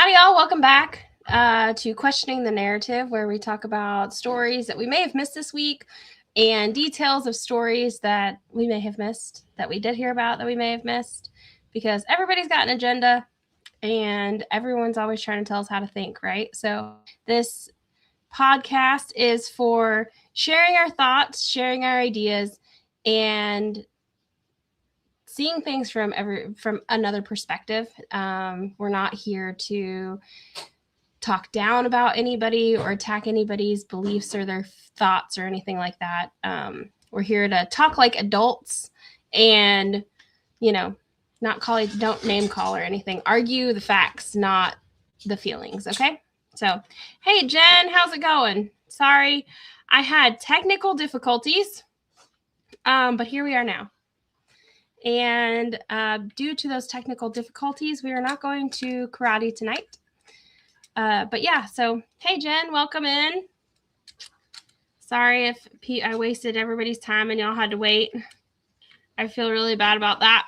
Howdy, y'all. Welcome back to Questioning the Narrative, where we talk about stories that we may have missed this week and details of stories that we may have missed, that we did hear about that we may have missed, because everybody's got an agenda and everyone's always trying to tell us how to think, right? So this podcast is for sharing our thoughts, sharing our ideas, and seeing things from another perspective. We're not here to talk down about anybody or attack anybody's beliefs or their thoughts or anything like that. We're here to talk like adults and, don't name call or anything. Argue the facts, not the feelings, okay? So, hey, Jen, how's it going? Sorry, I had technical difficulties, but here we are now. And due to those technical difficulties, we are not going to karate tonight. But yeah, so hey, Jen, welcome in. Sorry if I wasted everybody's time and y'all had to wait. I feel really bad about that.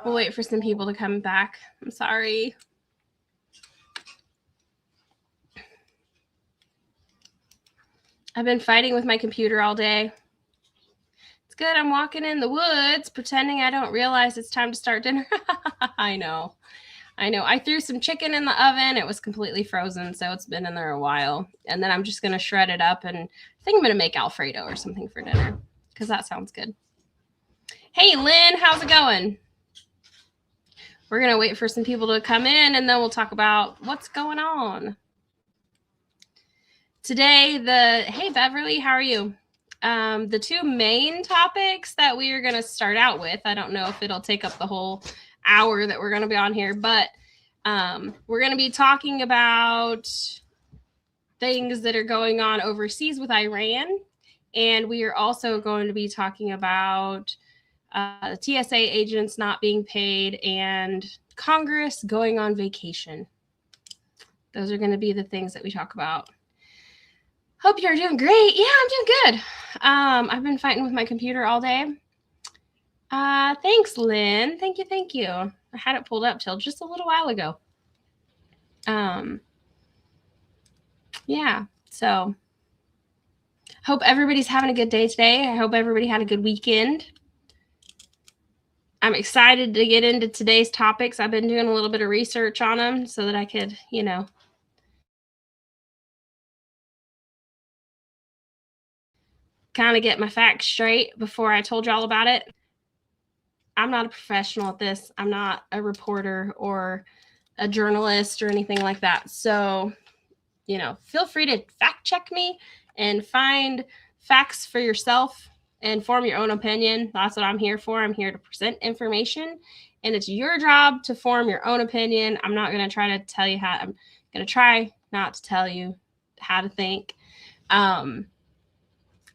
We'll wait for some people to come back. I'm sorry. I've been fighting with my computer all day. It's good. I'm walking in the woods, pretending I don't realize it's time to start dinner. I know. I threw some chicken in the oven. It was completely frozen, so it's been in there a while. And then I'm just going to shred it up, and I think I'm going to make Alfredo or something for dinner, because that sounds good. Hey, Lynn, how's it going? We're going to wait for some people to come in, and then we'll talk about what's going on. Today, hey, Beverly, how are you? The two main topics that we are going to start out with, I don't know if it'll take up the whole hour that we're going to be on here, but we're going to be talking about things that are going on overseas with Iran, and we are also going to be talking about the TSA agents not being paid and Congress going on vacation. Those are going to be the things that we talk about. Hope you're doing great. Yeah, I'm doing good. I've been fighting with my computer all day. Thanks, Lynn. Thank you. I had it pulled up till just a little while ago. Yeah, so hope everybody's having a good day today. I hope everybody had a good weekend. I'm excited to get into today's topics. I've been doing a little bit of research on them so that I could, kind of get my facts straight before I told y'all about it. I'm not a professional at this. I'm not a reporter or a journalist or anything like that. So, feel free to fact check me and find facts for yourself and form your own opinion. That's what I'm here for. I'm here to present information, and it's your job to form your own opinion. I'm not going to try to tell you how. I'm going to try not to tell you how to think.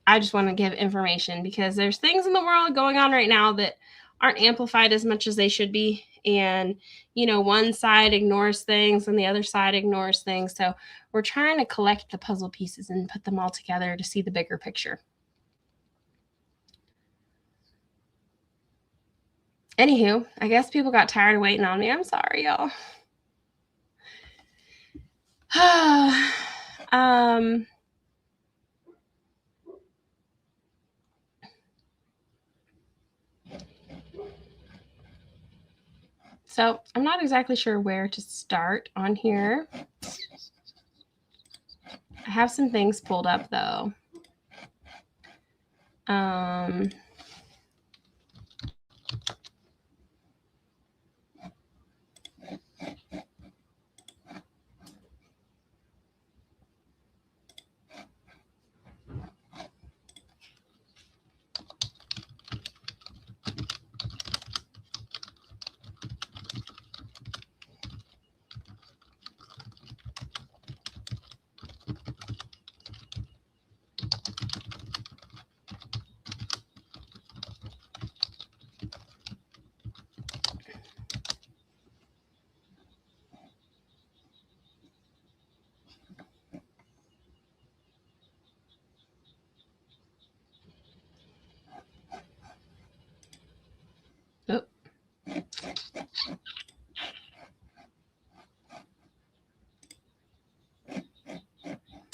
I just want to give information because there's things in the world going on right now that aren't amplified as much as they should be. And, one side ignores things and the other side ignores things. So we're trying to collect the puzzle pieces and put them all together to see the bigger picture. Anywho, I guess people got tired of waiting on me. I'm sorry, y'all. So I'm not exactly sure where to start on here. I have some things pulled up, though.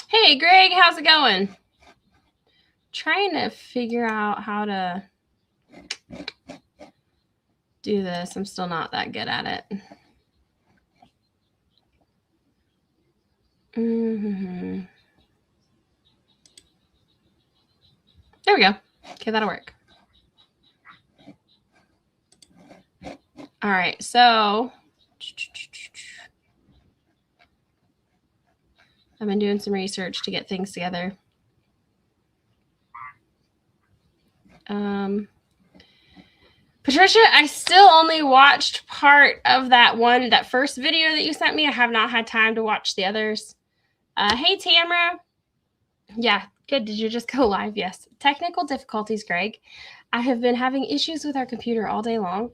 Hey, Greg, how's it going? Trying to figure out how to do this. I'm still not that good at it. There we go. Okay, that'll work. All right, so I've been doing some research to get things together. Patricia, I still only watched part of that first video that you sent me. I have not had time to watch the others. Hey, Tamara. Yeah, good. Did you just go live? Yes. Technical difficulties, Greg. I have been having issues with our computer all day long,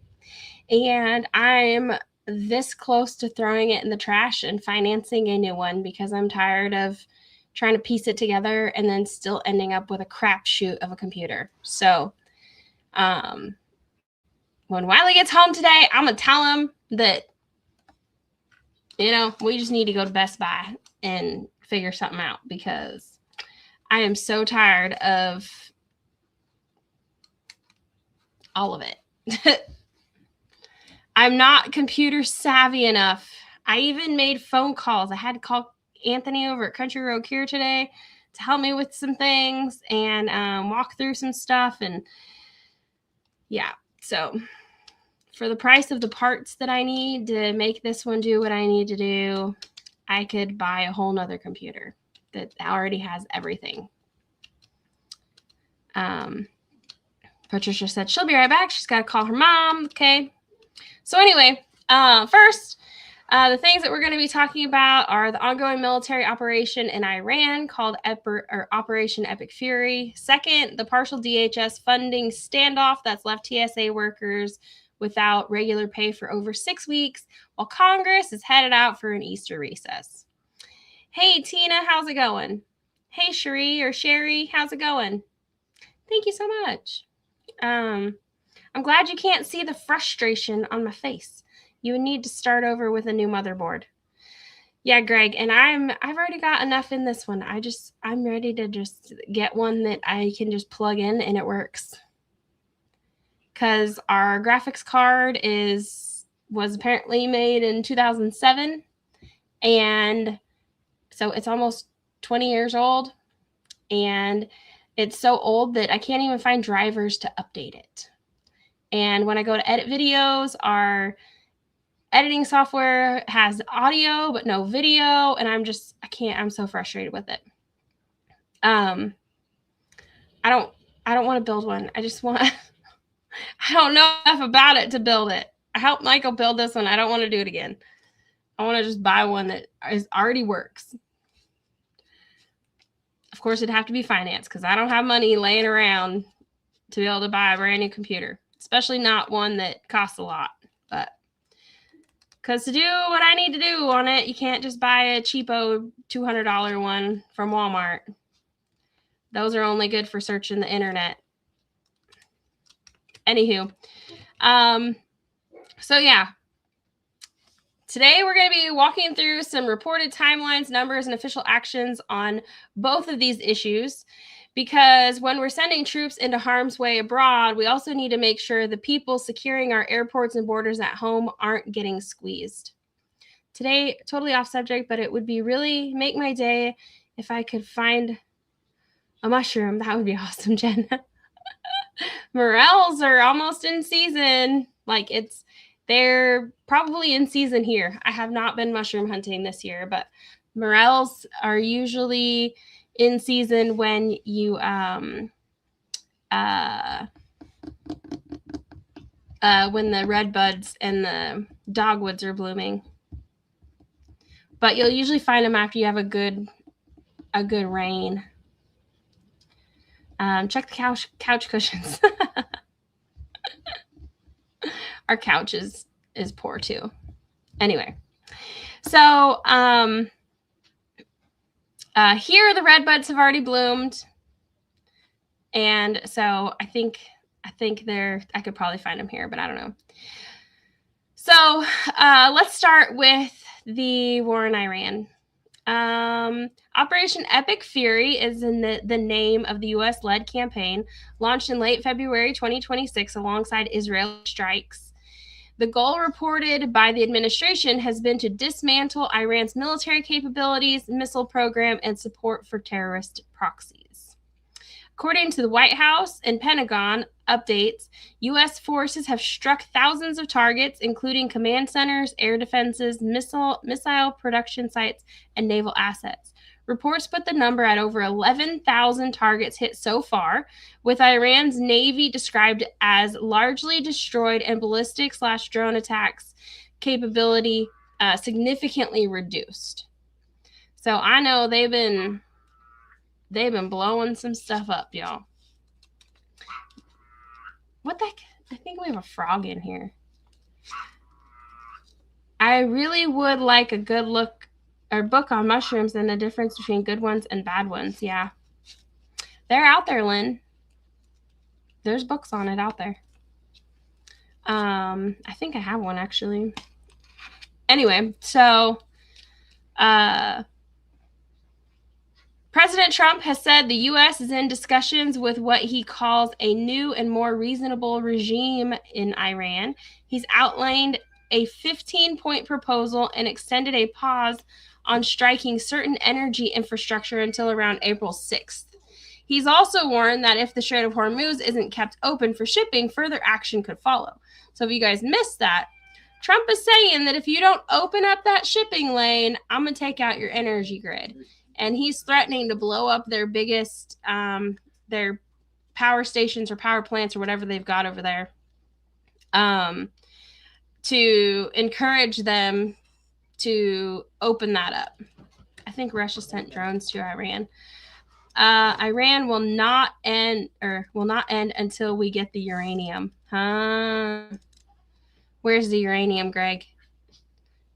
and I'm this close to throwing it in the trash and financing a new one because I'm tired of trying to piece it together and then still ending up with a crapshoot of a computer. So, when Wiley gets home today, I'm going to tell him that, we just need to go to Best Buy and figure something out because I am so tired of all of it. I'm not computer savvy enough. I even made phone calls. I had to call Anthony over at Country Road Cure today to help me with some things and walk through some stuff. And yeah, so for the price of the parts that I need to make this one do what I need to do, I could buy a whole nother computer that already has everything. Patricia said she'll be right back. She's got to call her mom. Okay. So anyway, first, the things that we're going to be talking about are the ongoing military operation in Iran called Operation Epic Fury. Second, the partial DHS funding standoff that's left TSA workers without regular pay for over 6 weeks while Congress is headed out for an Easter recess. Hey, Tina, how's it going? Hey, Sherry, how's it going? Thank you so much. I'm glad you can't see the frustration on my face. You would need to start over with a new motherboard. Yeah, Greg, and I've already got enough in this one. I'm ready to just get one that I can just plug in and it works. Because our graphics card was apparently made in 2007, and so it's almost 20 years old, and it's so old that I can't even find drivers to update it. And when I go to edit videos, our editing software has audio but no video, and I'm so frustrated with it. I don't want to build one. I don't know enough about it to build it. I helped Michael build this one. I don't want to do it again. I want to just buy one that already works. Of course, it'd have to be financed because I don't have money laying around to be able to buy a brand new computer, especially not one that costs a lot. But because to do what I need to do on it, you can't just buy a cheapo $200 one from Walmart. Those are only good for searching the internet. Anywho, so yeah, today we're going to be walking through some reported timelines, numbers, and official actions on both of these issues, because when we're sending troops into harm's way abroad, we also need to make sure the people securing our airports and borders at home aren't getting squeezed. Today, totally off subject, but it would be really make my day if I could find a mushroom. That would be awesome, Jen. Morels are almost in season. They're probably in season here. I have not been mushroom hunting this year, but morels are usually in season when you when the red buds and the dogwoods are blooming. But you'll usually find them after you have a good rain. Check the couch cushions. Our couch is poor too. Anyway, so here the red buds have already bloomed, and so I think I could probably find them here, but I don't know. So let's start with the war in Iran. Operation Epic Fury is in the name of the U.S.-led campaign launched in late February 2026 alongside Israeli strikes. The goal reported by the administration has been to dismantle Iran's military capabilities, missile program, and support for terrorist proxies. According to the White House and Pentagon updates, U.S. forces have struck thousands of targets, including command centers, air defenses, missile production sites, and naval assets. Reports put the number at over 11,000 targets hit so far, with Iran's Navy described as largely destroyed and ballistic/drone attacks capability significantly reduced. So I know they've been blowing some stuff up, y'all. What the heck? I think we have a frog in here. I really would like a good look or book on mushrooms and the difference between good ones and bad ones. Yeah. They're out there, Lynn. There's books on it out there. I think I have one actually. Anyway, so President Trump has said the U.S. is in discussions with what he calls a new and more reasonable regime in Iran. He's outlined a 15-point proposal and extended a pause on striking certain energy infrastructure until around April 6th. He's also warned that if the Strait of Hormuz isn't kept open for shipping, further action could follow. So if you guys missed that, Trump is saying that if you don't open up that shipping lane, I'm going to take out your energy grid. And he's threatening to blow up their biggest, their power stations or power plants or whatever they've got over there, to encourage them to open that up. I think Russia sent drones to Iran. Iran will not end until we get the uranium. Where's the uranium, Greg?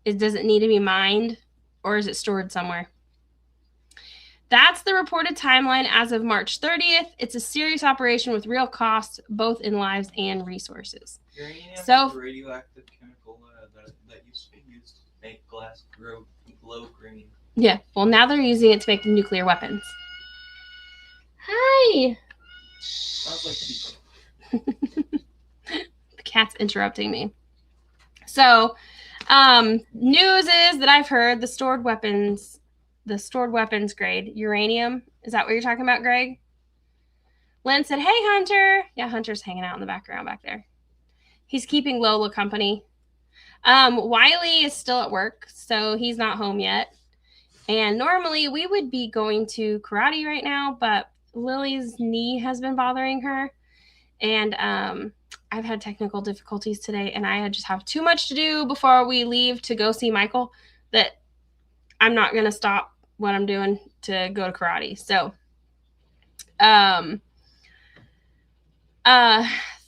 Does it need to be mined or is it stored somewhere? That's the reported timeline as of March 30th. It's a serious operation with real costs, both in lives and resources. Uranium is So, a radioactive chemical that used to be used to make glass glow green. Yeah, well, now they're using it to make nuclear weapons. Hi! Sounds like people. The cat's interrupting me. So, news is that I've heard the stored weapons grade uranium. Is that what you're talking about, Greg? Lynn said, "Hey, Hunter." Yeah, Hunter's hanging out in the background back there. He's keeping Lola company. Wiley is still at work, so he's not home yet. And normally we would be going to karate right now, but Lily's knee has been bothering her. And I've had technical difficulties today, and I just have too much to do before we leave to go see Michael that I'm not going to stop what I'm doing to go to karate. So,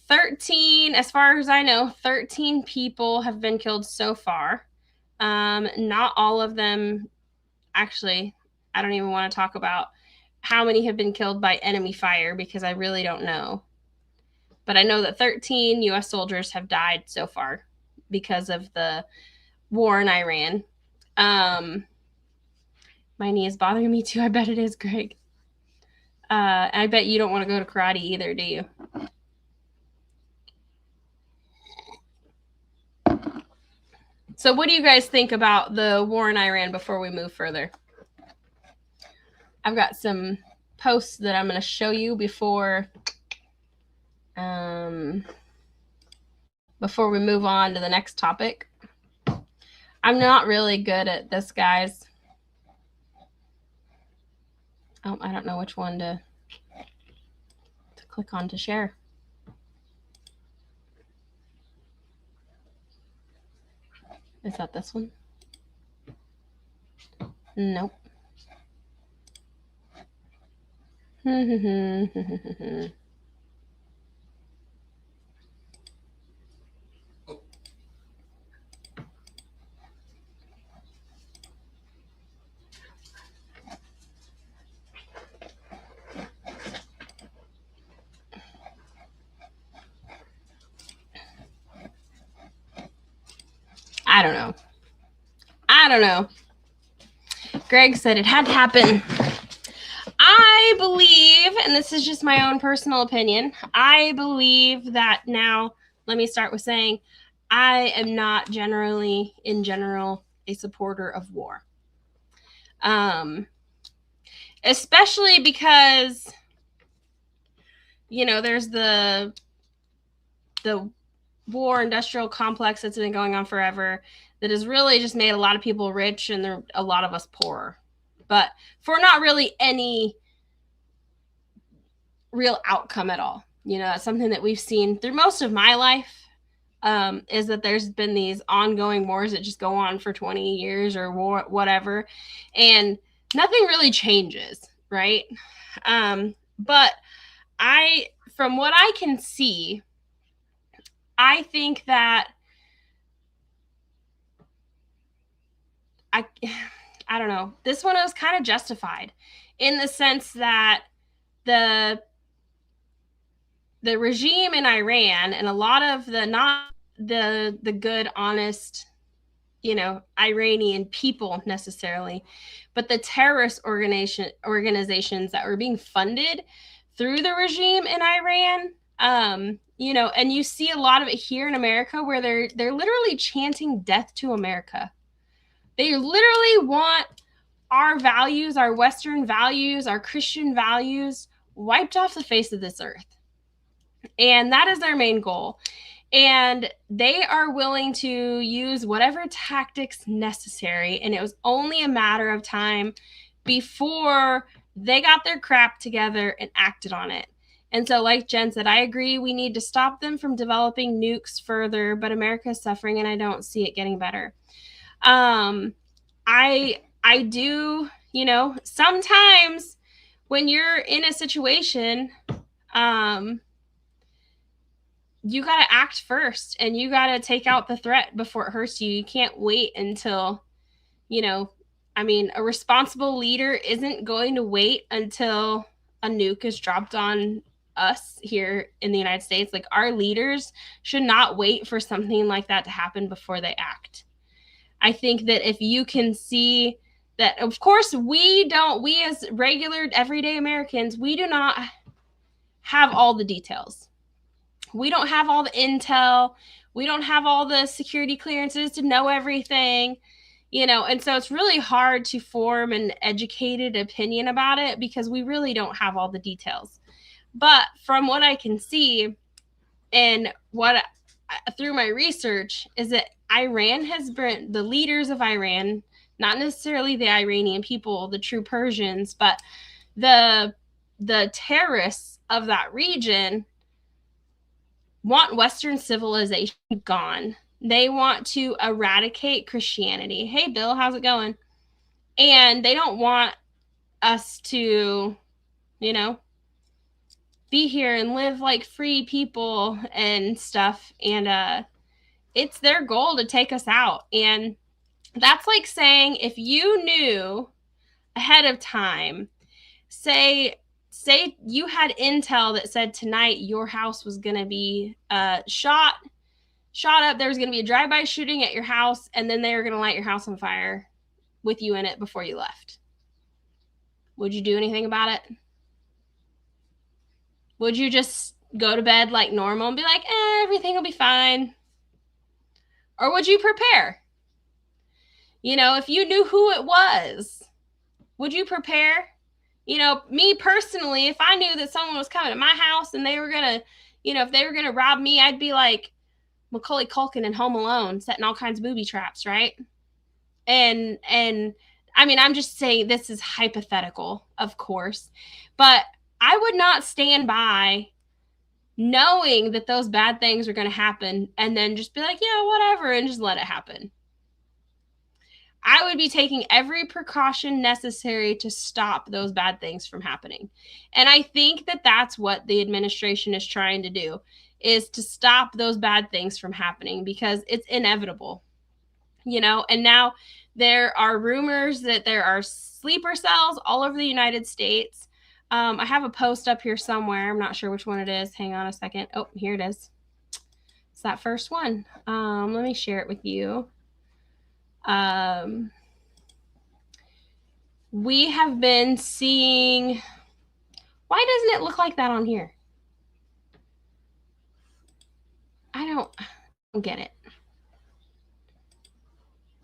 13, as far as I know, 13 people have been killed so far. Not all of them, actually, I don't even want to talk about how many have been killed by enemy fire because I really don't know. But I know that 13 U.S. soldiers have died so far because of the war in Iran. My knee is bothering me too. I bet it is, Greg. I bet you don't want to go to karate either, do you? So what do you guys think about the war in Iran before we move further? I've got some posts that I'm going to show you before we move on to the next topic. I'm not really good at this, guys. Oh, I don't know which one to click on to share. Is that this one? Nope. don't know. Greg said it had to happen. I believe, and this is just my own personal opinion, I believe that now, let me start with saying, I am not in general, a supporter of war. Especially because, there's the war industrial complex that's been going on forever that has really just made a lot of people rich and a lot of us poorer. But for not really any real outcome at all. That's something that we've seen through most of my life, is that there's been these ongoing wars that just go on for 20 years or whatever, and nothing really changes, right? But from what I can see, I think that I don't know. This one was kind of justified in the sense that the regime in Iran and a lot of not the good, honest, Iranian people necessarily, but the terrorist organizations that were being funded through the regime in Iran, and you see a lot of it here in America where they're literally chanting death to America. They literally want our values, our Western values, our Christian values wiped off the face of this earth. And that is their main goal. And they are willing to use whatever tactics necessary. And it was only a matter of time before they got their crap together and acted on it. And so, like Jen said, I agree we need to stop them from developing nukes further, but America is suffering and I don't see it getting better. I do, sometimes when you're in a situation, you got to act first and you got to take out the threat before it hurts you. You can't wait until, a responsible leader isn't going to wait until a nuke is dropped on us here in the United States. Like, our leaders should not wait for something like that to happen before they act. I think that if you can see that, of course, we as regular everyday Americans, we do not have all the details. We don't have all the intel. We don't have all the security clearances to know everything, and so it's really hard to form an educated opinion about it because we really don't have all the details. But from what I can see and through my research is that Iran has been, the leaders of Iran, not necessarily the Iranian people, the true Persians, but the terrorists of that region want Western civilization gone. They want to eradicate Christianity. Hey, Bill, how's it going? And they don't want us to, be here and live like free people and stuff. And it's their goal to take us out. And that's like saying if you knew ahead of time, say you had intel that said tonight your house was going to be shot up, there was going to be a drive-by shooting at your house, and then they were going to light your house on fire with you in it before you left. Would you do anything about it? Would you just go to bed like normal and be like, everything will be fine? Or would you prepare? If you knew who it was, would you prepare? Me personally, if I knew that someone was coming to my house and they were going to, if they were going to rob me, I'd be like Macaulay Culkin in Home Alone, setting all kinds of booby traps, right? And I'm just saying this is hypothetical, of course, but I would not stand by knowing that those bad things are going to happen and then just be like, yeah, whatever, and just let it happen. I would be taking every precaution necessary to stop those bad things from happening. And I think that that's what the administration is trying to do, is to stop those bad things from happening because it's inevitable, and now there are rumors that there are sleeper cells all over the United States. I have a post up here somewhere. I'm not sure which one it is. Hang on a second. Oh, here it is. It's that first one. Let me share it with you. We have been seeing, why doesn't it look like that on here? I don't get it.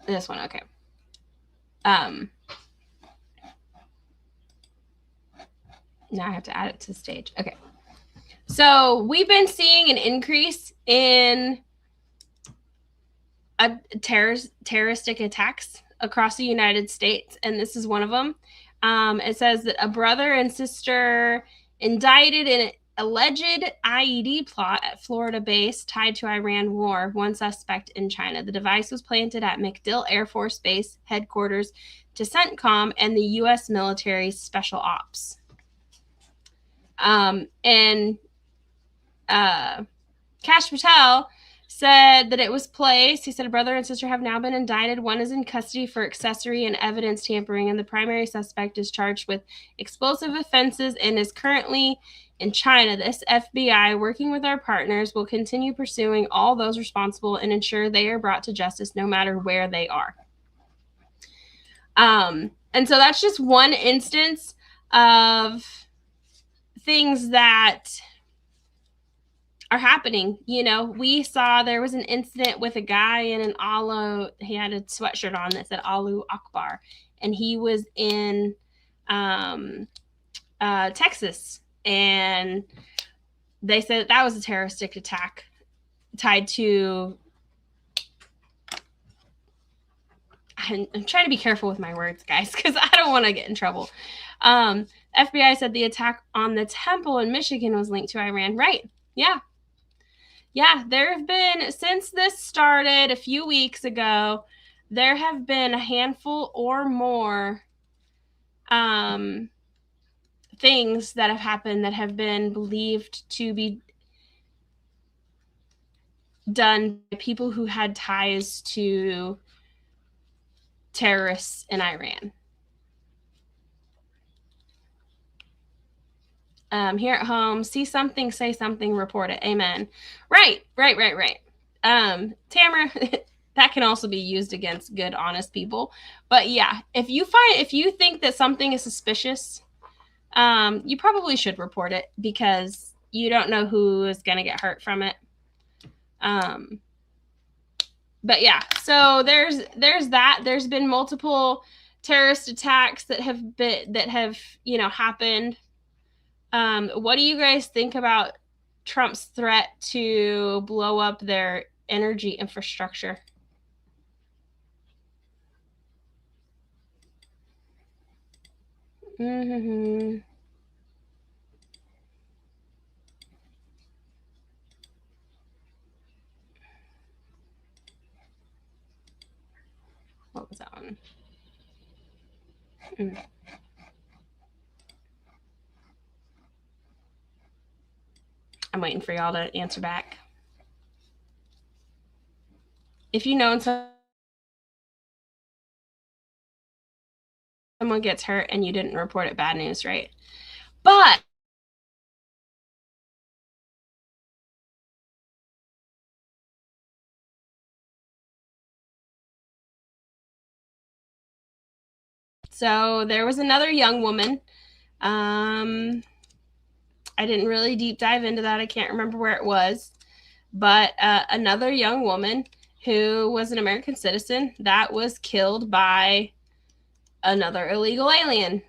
This one, okay. Now I have to add it to the stage. Okay. So we've been seeing an increase in terroristic attacks across the United States, and this is one of them. It says that a brother and sister indicted in an alleged IED plot at Florida base tied to Iran war, one suspect in China. The device was planted at MacDill Air Force Base headquarters to CENTCOM and the U.S. military special ops. Kash Patel said that it was placed. He said a brother and sister have now been indicted. One is in custody for accessory and evidence tampering, and the primary suspect is charged with explosive offenses and is currently in China. This FBI, working with our partners, will continue pursuing all those responsible and ensure they are brought to justice no matter where they are. And so that's just one instance of things that are happening. You know, we saw there was an incident with a guy in an Allah, he had a sweatshirt on that said Allahu Akbar, and he was in Texas, and they said that was a terroristic attack tied to, I'm trying to be careful with my words, guys, because I don't want to get in trouble. FBI said the attack on the temple in Michigan was linked to Iran. Right. Yeah. Yeah, there have been, since this started a few weeks ago, there have been a handful or more things that have happened that have been believed to be done by people who had ties to terrorists in Iran. Here at home, see something, say something, report it. Amen. Right. Tamara, that can also be used against good, honest people. But yeah, if you think that something is suspicious, you probably should report it, because you don't know who is going to get hurt from it. But yeah, so there's that. There's been multiple terrorist attacks that have happened. What do you guys think about Trump's threat to blow up their energy infrastructure? Mm-hmm. What was that one? I'm waiting for y'all to answer back. If you know someone gets hurt and you didn't report it, bad news, right? But so there was another young woman. I didn't really deep dive into that. I can't remember where it was. But another young woman who was an American citizen that was killed by another illegal alien.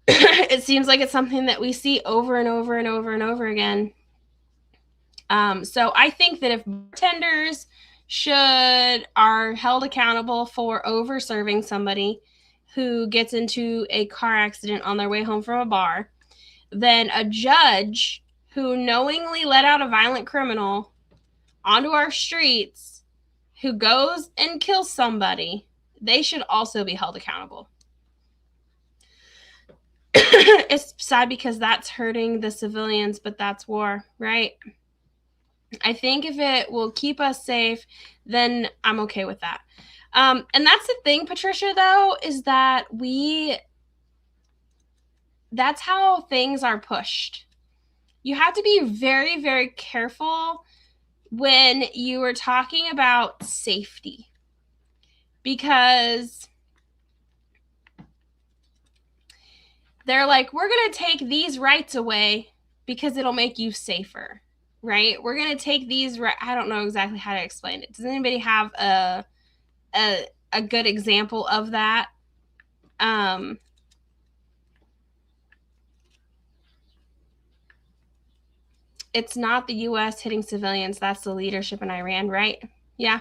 It seems like it's something that we see over and over and over and over again. So I think that if bartenders are held accountable for over serving somebody who gets into a car accident on their way home from a bar, then a judge who knowingly let out a violent criminal onto our streets who goes and kills somebody, they should also be held accountable. It's sad because that's hurting the civilians, but that's war, right? I think if it will keep us safe, then I'm okay with that. And that's the thing, Patricia, though, is that that's how things are pushed. You have to be very, very careful when you are talking about safety. because they're like, we're going to take these rights away because it'll make you safer, right? We're going to take these, I don't know exactly how to explain it. Does anybody have a good example of that? It's not the U.S. hitting civilians. That's the leadership in Iran, right? Yeah.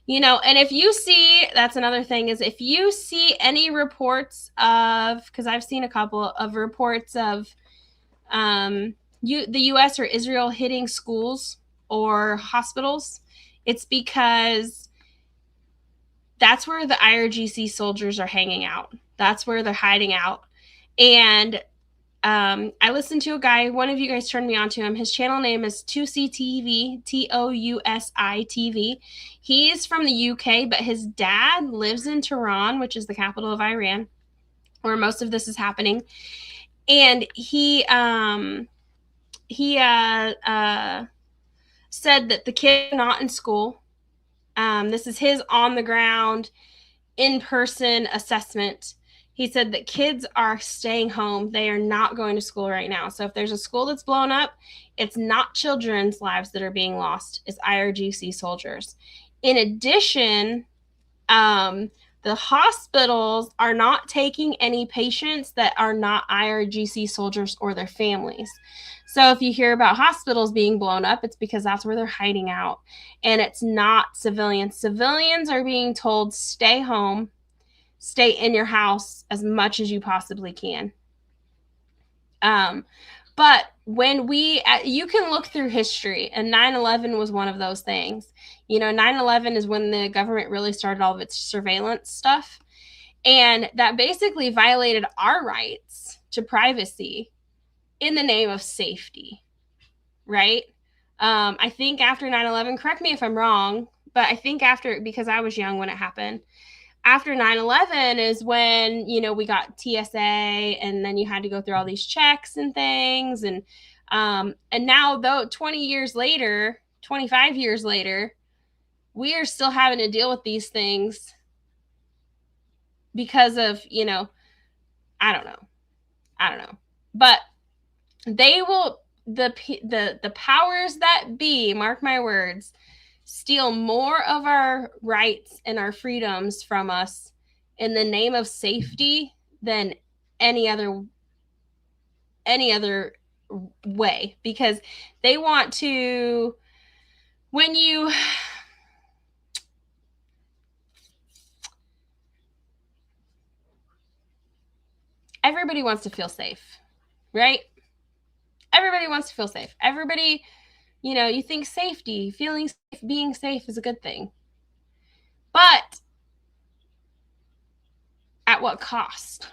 You know, and if you see, that's another thing, is if you see any reports of, because I've seen a couple of reports of the U.S. or Israel hitting schools or hospitals, it's because that's where the IRGC soldiers are hanging out. That's where they're hiding out. And I listened to a guy, one of you guys turned me on to him. His channel name is TousiTV, TOUSI-TV. He's from the UK, but his dad lives in Tehran, which is the capital of Iran, where most of this is happening. And he said that the kids are not in school. This is his on-the-ground, in-person assessment. He said that kids are staying home. They are not going to school right now. So if there's a school that's blown up, it's not children's lives that are being lost. It's IRGC soldiers. In addition, the hospitals are not taking any patients that are not IRGC soldiers or their families. So if you hear about hospitals being blown up, it's because that's where they're hiding out. And it's not civilians. Civilians are being told, stay home. Stay in your house as much as you possibly can. But when you can look through history, and 9/11 was one of those things. You know, 9/11 is when the government really started all of its surveillance stuff. And that basically violated our rights to privacy in the name of safety, right? I think after 9/11, correct me if I'm wrong, but I think after, because I was young when it happened, after 9/11 is when, you know, we got TSA, and then you had to go through all these checks and things. And now, though, 20 years later, 25 years later, we are still having to deal with these things because of, you know, I don't know. But they will, the powers that be, mark my words, steal more of our rights and our freedoms from us in the name of safety than any other way, because they want to, everybody wants to feel safe, right? Everybody wants to feel safe. Everybody, you know, you think safety, feeling safe, being safe is a good thing. But at what cost?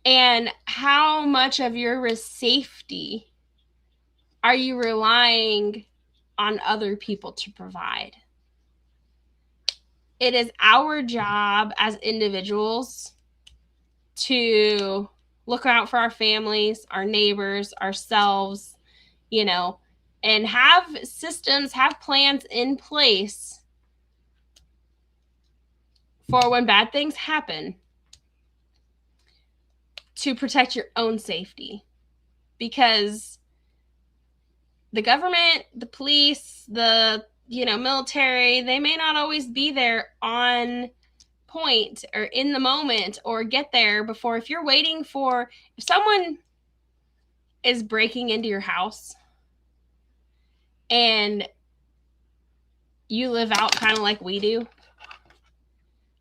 And how much of your safety are you relying on other people to provide? It is our job as individuals to look out for our families, our neighbors, ourselves, you know, and have systems, have plans in place for when bad things happen to protect your own safety. Because the government, the police, the, you know, military, they may not always be there on point or in the moment or get there before. If you're waiting for, if someone is breaking into your house and you live out kind of like we do,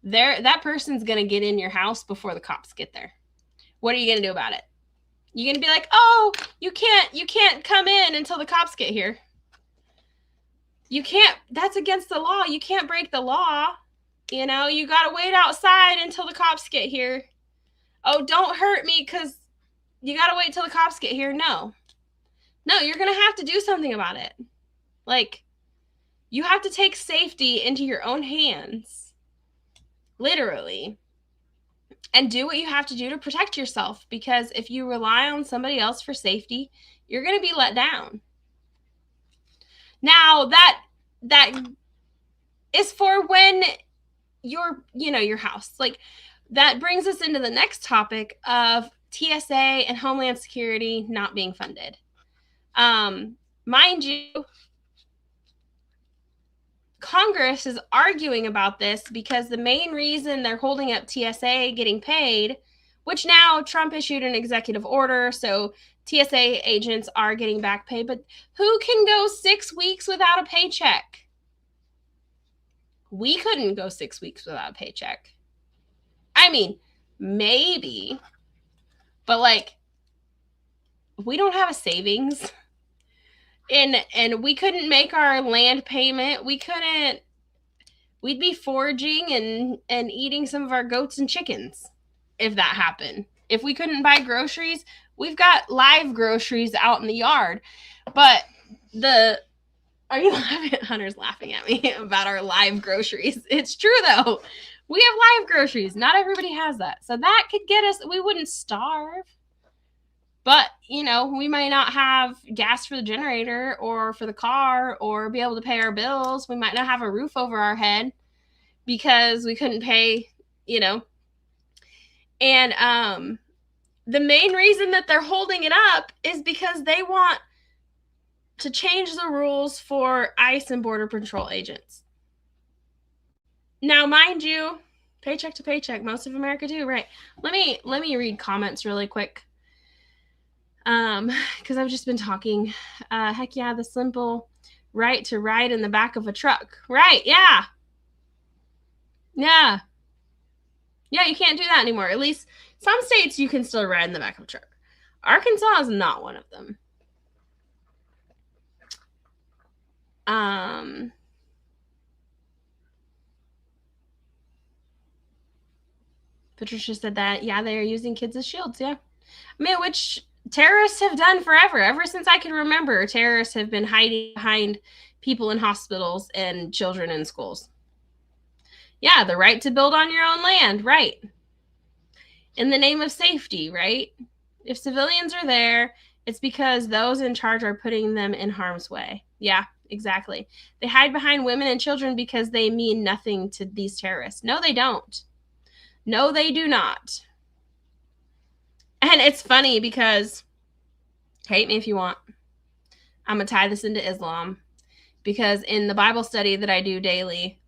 that person's going to get in your house before the cops get there. What are you going to do about it? You're going to be like, oh, you can't come in until the cops get here. You can't, that's against the law. You can't break the law. You know, you got to wait outside until the cops get here. Oh, don't hurt me because you got to wait till the cops get here. No, you're going to have to do something about it. Like, you have to take safety into your own hands, literally, and do what you have to do to protect yourself. Because if you rely on somebody else for safety, you're going to be let down. Now, that is for when your house. Like, that brings us into the next topic of TSA and Homeland Security not being funded. Mind you, Congress is arguing about this because the main reason they're holding up TSA getting paid, which now Trump issued an executive order, so TSA agents are getting back pay, but who can go 6 weeks without a paycheck? We couldn't go 6 weeks without a paycheck. I mean, maybe, but like, we don't have a savings. And we couldn't make our land payment. We'd be foraging and eating some of our goats and chickens if that happened. If we couldn't buy groceries, we've got live groceries out in the yard. But are you laughing? Hunter's laughing at me about our live groceries. It's true though. We have live groceries. Not everybody has that. So that could get us, we wouldn't starve. But, we might not have gas for the generator or for the car or be able to pay our bills. We might not have a roof over our head because we couldn't pay, And the main reason that they're holding it up is because they want to change the rules for ICE and Border Patrol agents. Now, mind you, paycheck to paycheck, most of America do, right? Let me read comments really quick. Because I've just been talking. Heck yeah, the simple right to ride in the back of a truck. Right, yeah. Yeah. Yeah, you can't do that anymore. At least some states you can still ride in the back of a truck. Arkansas is not one of them. Patricia said that, yeah, they are using kids as shields, yeah. I mean, which terrorists have done forever. Ever since I can remember, terrorists have been hiding behind people in hospitals and children in schools. Yeah, the right to build on your own land, right. In the name of safety, right? If civilians are there, it's because those in charge are putting them in harm's way. Yeah, exactly. They hide behind women and children because they mean nothing to these terrorists. No, they don't. No, they do not. And it's funny because, hate me if you want, I'm going to tie this into Islam, because in the Bible study that I do daily,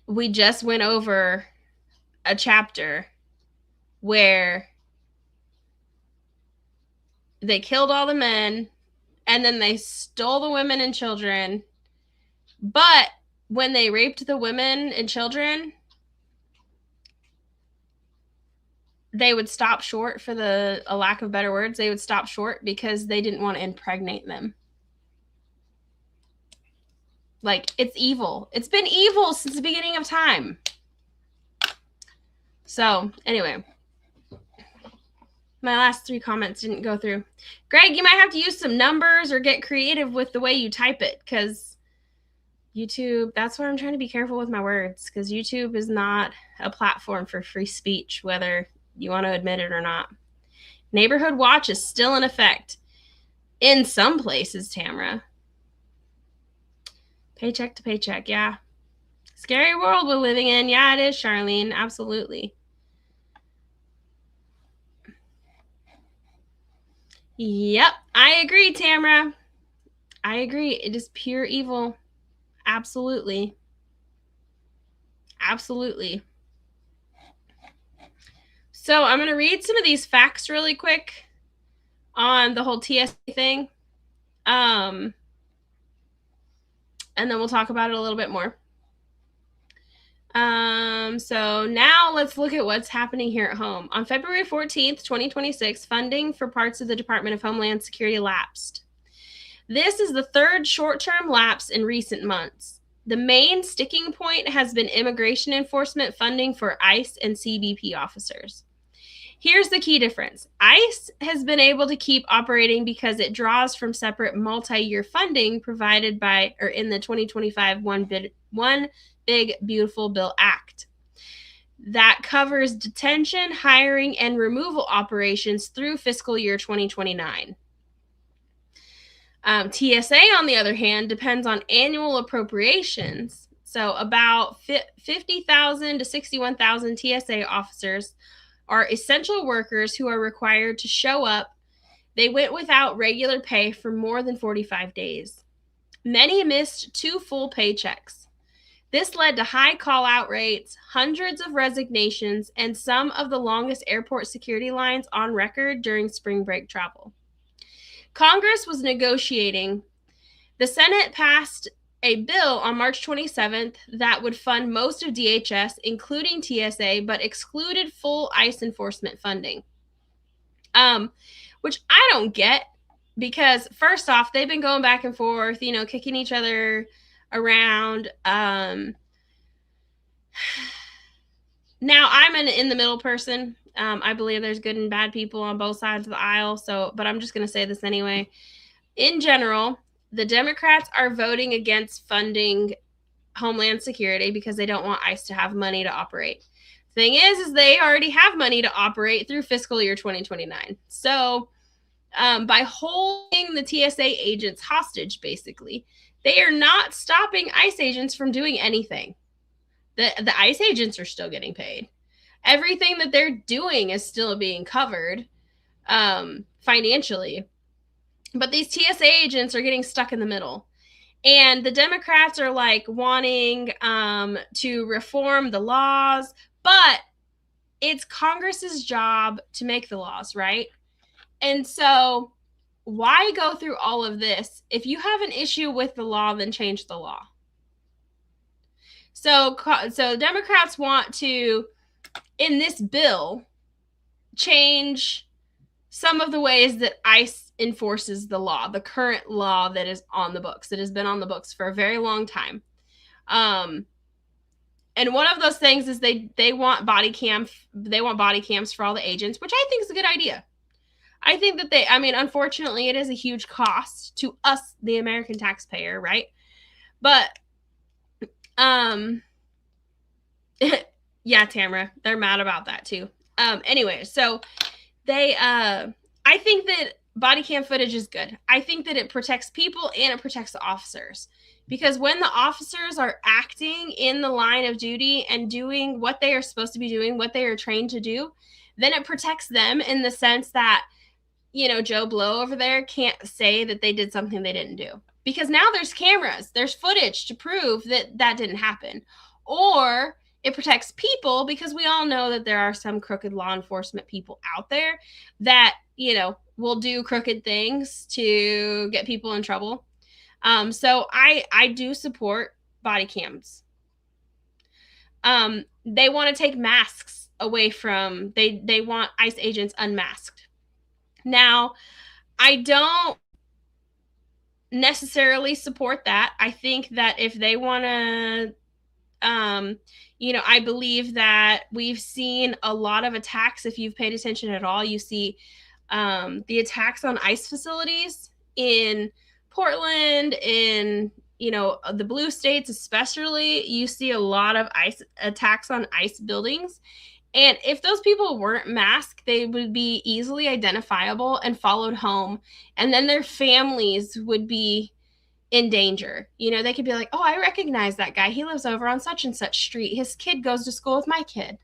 we just went over a chapter where they killed all the men and then they stole the women and children. But when they raped the women and children, they would stop short, for a lack of better words, they would stop short because they didn't want to impregnate them. Like, it's evil. It's been evil since the beginning of time. So, anyway. My last 3 comments didn't go through. Greg, you might have to use some numbers or get creative with the way you type it, because YouTube, that's why I'm trying to be careful with my words, because YouTube is not a platform for free speech, whether you want to admit it or not. Neighborhood watch is still in effect in some places, Tamara. Paycheck to paycheck, yeah. Scary world we're living in. Yeah, it is, Charlene. Absolutely. Yep, I agree, Tamara. I agree. It is pure evil. Absolutely. Absolutely. So I'm going to read some of these facts really quick on the whole TSA thing. And then we'll talk about it a little bit more. So now let's look at what's happening here at home. On February 14th, 2026, funding for parts of the Department of Homeland Security lapsed. This is the 3rd short-term lapse in recent months. The main sticking point has been immigration enforcement funding for ICE and CBP officers. Here's the key difference. ICE has been able to keep operating because it draws from separate multi-year funding provided by, or in the 2025 One Big Beautiful Bill Act that covers detention, hiring, and removal operations through fiscal year 2029. TSA, on the other hand, depends on annual appropriations. So about 50,000 to 61,000 TSA officers are essential workers who are required to show up. They went without regular pay for more than 45 days. Many missed 2 full paychecks. This led to high call-out rates, hundreds of resignations, and some of the longest airport security lines on record during spring break travel. Congress was negotiating. The Senate passed a bill on March 27th that would fund most of DHS, including TSA, but excluded full ICE enforcement funding. Which I don't get, because first off, they've been going back and forth, kicking each other around. Now I'm an in the middle person. I believe there's good and bad people on both sides of the aisle. But I'm just going to say this anyway. In general, the Democrats are voting against funding Homeland Security because they don't want ICE to have money to operate. Thing is they already have money to operate through fiscal year 2029. So by holding the TSA agents hostage, basically, they are not stopping ICE agents from doing anything. The ICE agents are still getting paid. Everything that they're doing is still being covered financially. But these TSA agents are getting stuck in the middle. And the Democrats are wanting to reform the laws, but it's Congress's job to make the laws, right? And so why go through all of this? If you have an issue with the law, then change the law. So Democrats want to, in this bill, change some of the ways that ICE enforces the law, the current law that is on the books, that has been on the books for a very long time. And one of those things is they want body cams for all the agents, which I think is a good idea. I think that unfortunately, it is a huge cost to us, the American taxpayer, right? But, yeah, Tamara, they're mad about that too. Anyway, so I think that body cam footage is good. I think that it protects people and it protects the officers. Because when the officers are acting in the line of duty and doing what they are supposed to be doing, what they are trained to do, then it protects them in the sense that, Joe Blow over there can't say that they did something they didn't do. Because now there's cameras, there's footage to prove that that didn't happen. Or it protects people because we all know that there are some crooked law enforcement people out there that, will do crooked things to get people in trouble. So I do support body cams. They want to take masks away from, they want ICE agents unmasked. Now, I don't necessarily support that. I think that if they want to, I believe that we've seen a lot of attacks. If you've paid attention at all, you see the attacks on ICE facilities in Portland, in the blue states especially. You see a lot of ICE attacks on ICE buildings, and if those people weren't masked, they would be easily identifiable and followed home, and then their families would be in danger. They could be like, oh, I recognize that guy, he lives over on such and such street, his kid goes to school with my kid.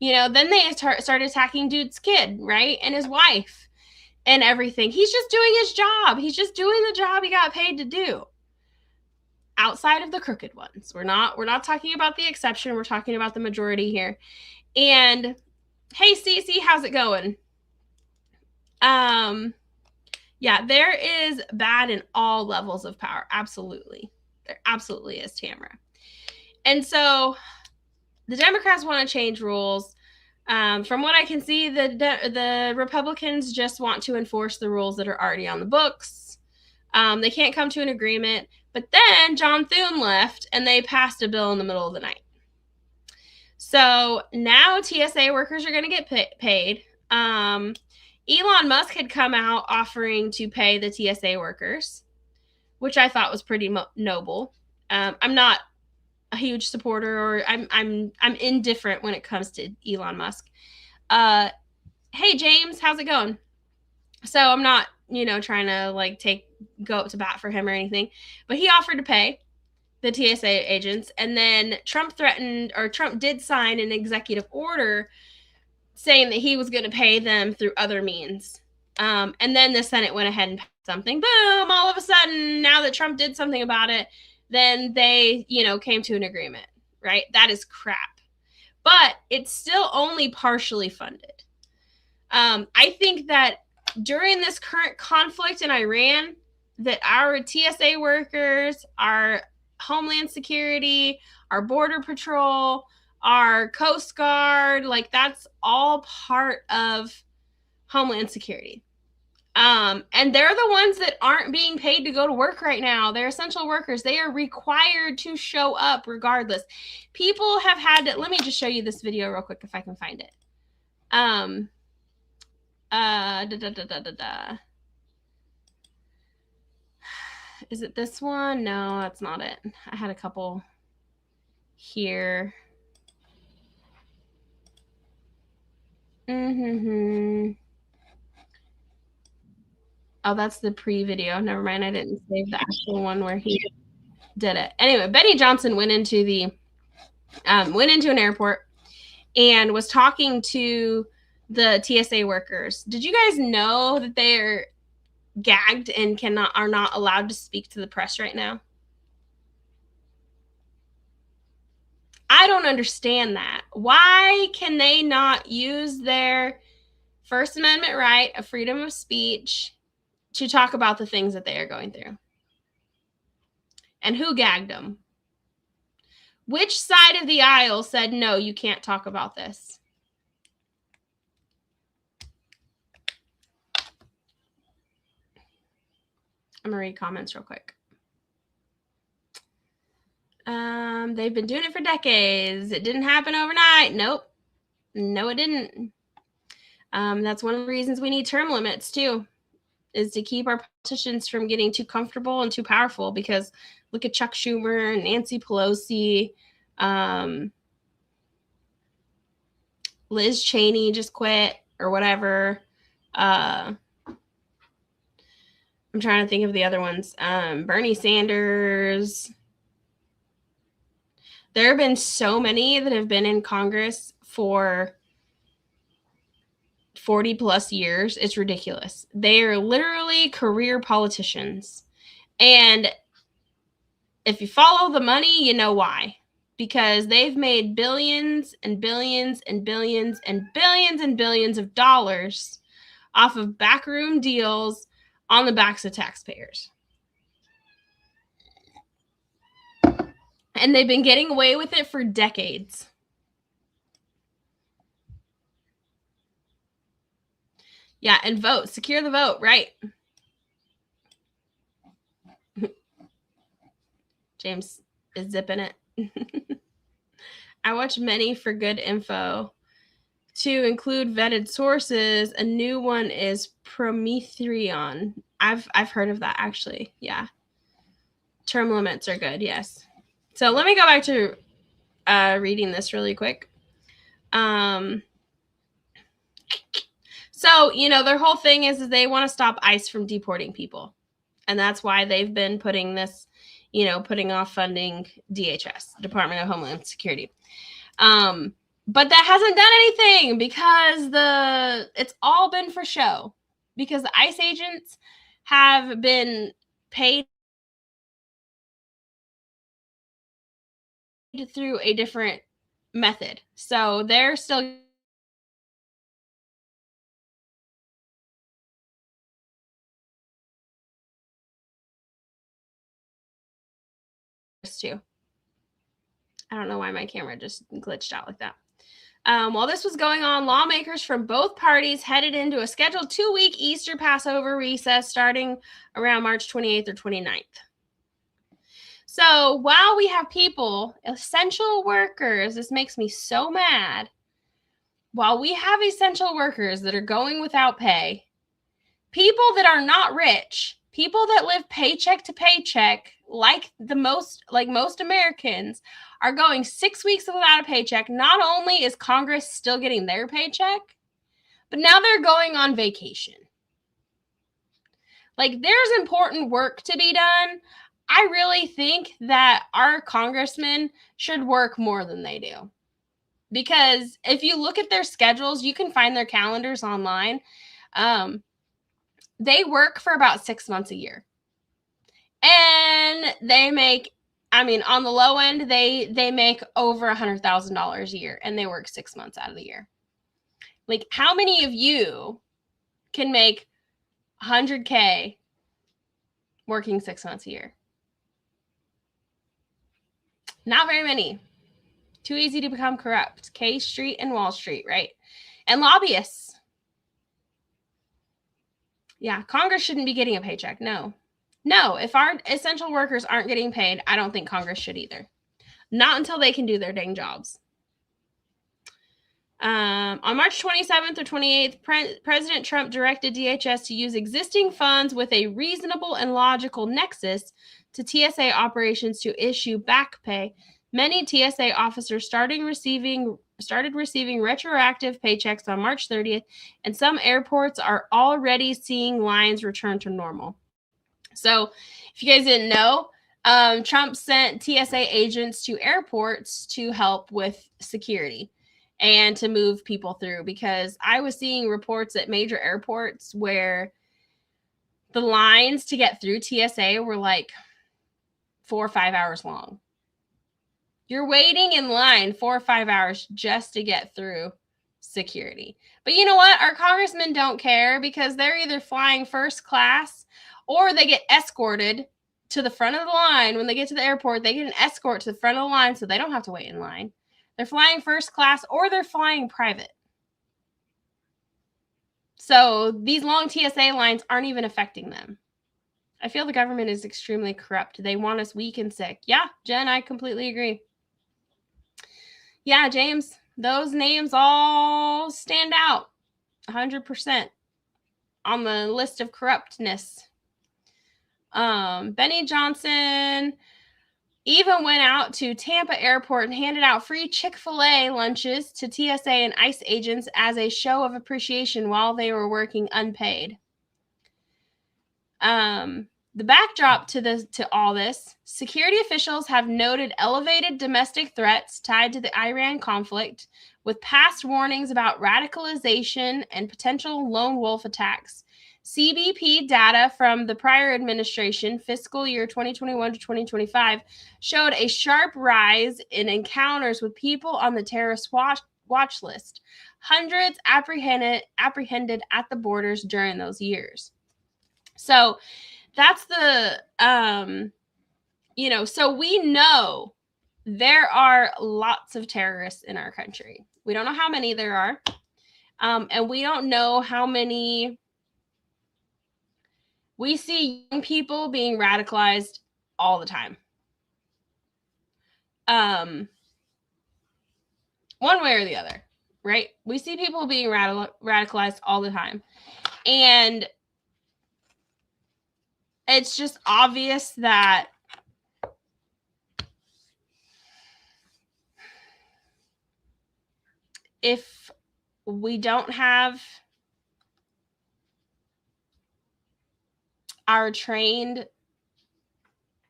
Then they start attacking dude's kid, right, and his wife and everything. He's just doing his job. He's just doing the job he got paid to do. Outside of the crooked ones. We're not talking about the exception. We're talking about the majority here. And hey, Cece, how's it going? Yeah, there is bad in all levels of power. Absolutely. There absolutely is, Tamara. And so the Democrats want to change rules. From what I can see, the Republicans just want to enforce the rules that are already on the books. They can't come to an agreement. But then John Thune left, and they passed a bill in the middle of the night. So now TSA workers are going to get paid. Elon Musk had come out offering to pay the TSA workers, which I thought was pretty noble. I'm not a huge supporter, or I'm indifferent when it comes to Elon Musk. Hey James, how's it going? So I'm not, trying to like go up to bat for him or anything, but he offered to pay the TSA agents, and then Trump did sign an executive order saying that he was going to pay them through other means. And then the Senate went ahead and passed something. Boom! All of a sudden, now that Trump did something about it, then they, came to an agreement, right? That is crap. But it's still only partially funded. I think that during this current conflict in Iran, that our TSA workers, our Homeland Security, our Border Patrol, our Coast Guard, like that's all part of Homeland Security. And they're the ones that aren't being paid to go to work right now. They're essential workers. They are required to show up regardless. People have had to, let me just show you this video real quick if I can find it. Is it this one? No, that's not it. I had a couple here. Oh, that's the pre-video. Never mind. I didn't save the actual one where he did it. Anyway, Benny Johnson went into an airport and was talking to the TSA workers. Did you guys know that they are gagged and are not allowed to speak to the press right now? I don't understand that. Why can they not use their First Amendment right of freedom of speech to talk about the things that they are going through? And who gagged them? Which side of the aisle said, no, you can't talk about this? I'm going to read comments real quick. They've been doing it for decades. It didn't happen overnight. Nope. No, it didn't. That's one of the reasons we need term limits too, is to keep our politicians from getting too comfortable and too powerful. Because look at Chuck Schumer and Nancy Pelosi. Liz Cheney just quit or whatever. I'm trying to think of the other ones. Bernie Sanders. There have been so many that have been in Congress for 40 plus years. It's ridiculous. They are literally career politicians. And if you follow the money, you know why. Because they've made billions and billions and billions and billions and billions of dollars off of backroom deals on the backs of taxpayers. And they've been getting away with it for decades. Yeah, and vote. Secure the vote, right? James is zipping it. I watch many for good info. To include vetted sources, a new one is Prometheon. I've heard of that, actually. Yeah. Term limits are good, yes. So let me go back to reading this really quick. So, their whole thing is they want to stop ICE from deporting people. And that's why they've been putting this, putting off funding DHS, Department of Homeland Security. But that hasn't done anything because it's all been for show. Because the ICE agents have been paid through a different method. So they're still too. I don't know why my camera just glitched out like that. While this was going on, lawmakers from both parties headed into a scheduled 2-week Easter Passover recess starting around March 28th or 29th. So while we have people, essential workers, this makes me so mad. While we have essential workers that are going without pay, people that are not rich, people that live paycheck to paycheck, like most Americans, are going 6 weeks without a paycheck. Not only is Congress still getting their paycheck, but now they're going on vacation. Like, there's important work to be done. I really think that our congressmen should work more than they do. Because if you look at their schedules, you can find their calendars online. They work for about 6 months a year. And they make, I mean, on the low end, they make over $100,000 a year, and they work 6 months out of the year. Like, how many of you can make $100K working 6 months a year? Not very many. Too easy to become corrupt. K Street and Wall Street, right? And lobbyists. Yeah, Congress shouldn't be getting a paycheck. No. No, if our essential workers aren't getting paid, I don't think Congress should either. Not until they can do their dang jobs. On March 27th or 28th, President Trump directed DHS to use existing funds with a reasonable and logical nexus to TSA operations to issue back pay. Many TSA officers started receiving retroactive paychecks on March 30th, and some airports are already seeing lines return to normal. So, if you guys didn't know, Trump sent TSA agents to airports to help with security and to move people through, because I was seeing reports at major airports where the lines to get through TSA were like 4 or 5 hours long. You're waiting in line 4 or 5 hours just to get through security. But you know what? Our congressmen don't care, because they're either flying first class or they get escorted to the front of the line. When they get to the airport, they get an escort to the front of the line so they don't have to wait in line. They're flying first class or they're flying private. So these long TSA lines aren't even affecting them. I feel the government is extremely corrupt. They want us weak and sick. Yeah, Jen, I completely agree. Yeah, James, those names all stand out 100% on the list of corruptness. Benny Johnson even went out to Tampa Airport and handed out free Chick-fil-A lunches to TSA and ICE agents as a show of appreciation while they were working unpaid. The backdrop to all this, security officials have noted elevated domestic threats tied to the Iran conflict, with past warnings about radicalization and potential lone wolf attacks. CBP data from the prior administration, fiscal year 2021 to 2025, showed a sharp rise in encounters with people on the terrorist watch list. Hundreds apprehended at the borders during those years. So that's the, so we know there are lots of terrorists in our country. We don't know how many there are. And we don't know how many. We see young people being radicalized all the time. One way or the other, right? We see people being radicalized all the time. And it's just obvious that if we don't have our trained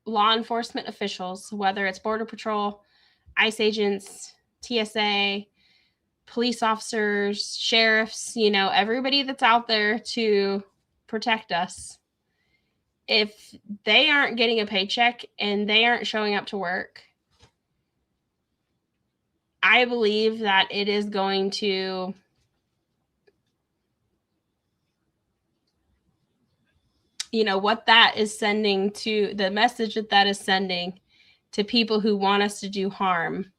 law enforcement officials, whether it's Border Patrol, ICE agents, TSA, police officers, sheriffs, everybody that's out there to protect us, if they aren't getting a paycheck and they aren't showing up to work, I believe that it is going to what that is sending to the message that is sending to people who want us to do harm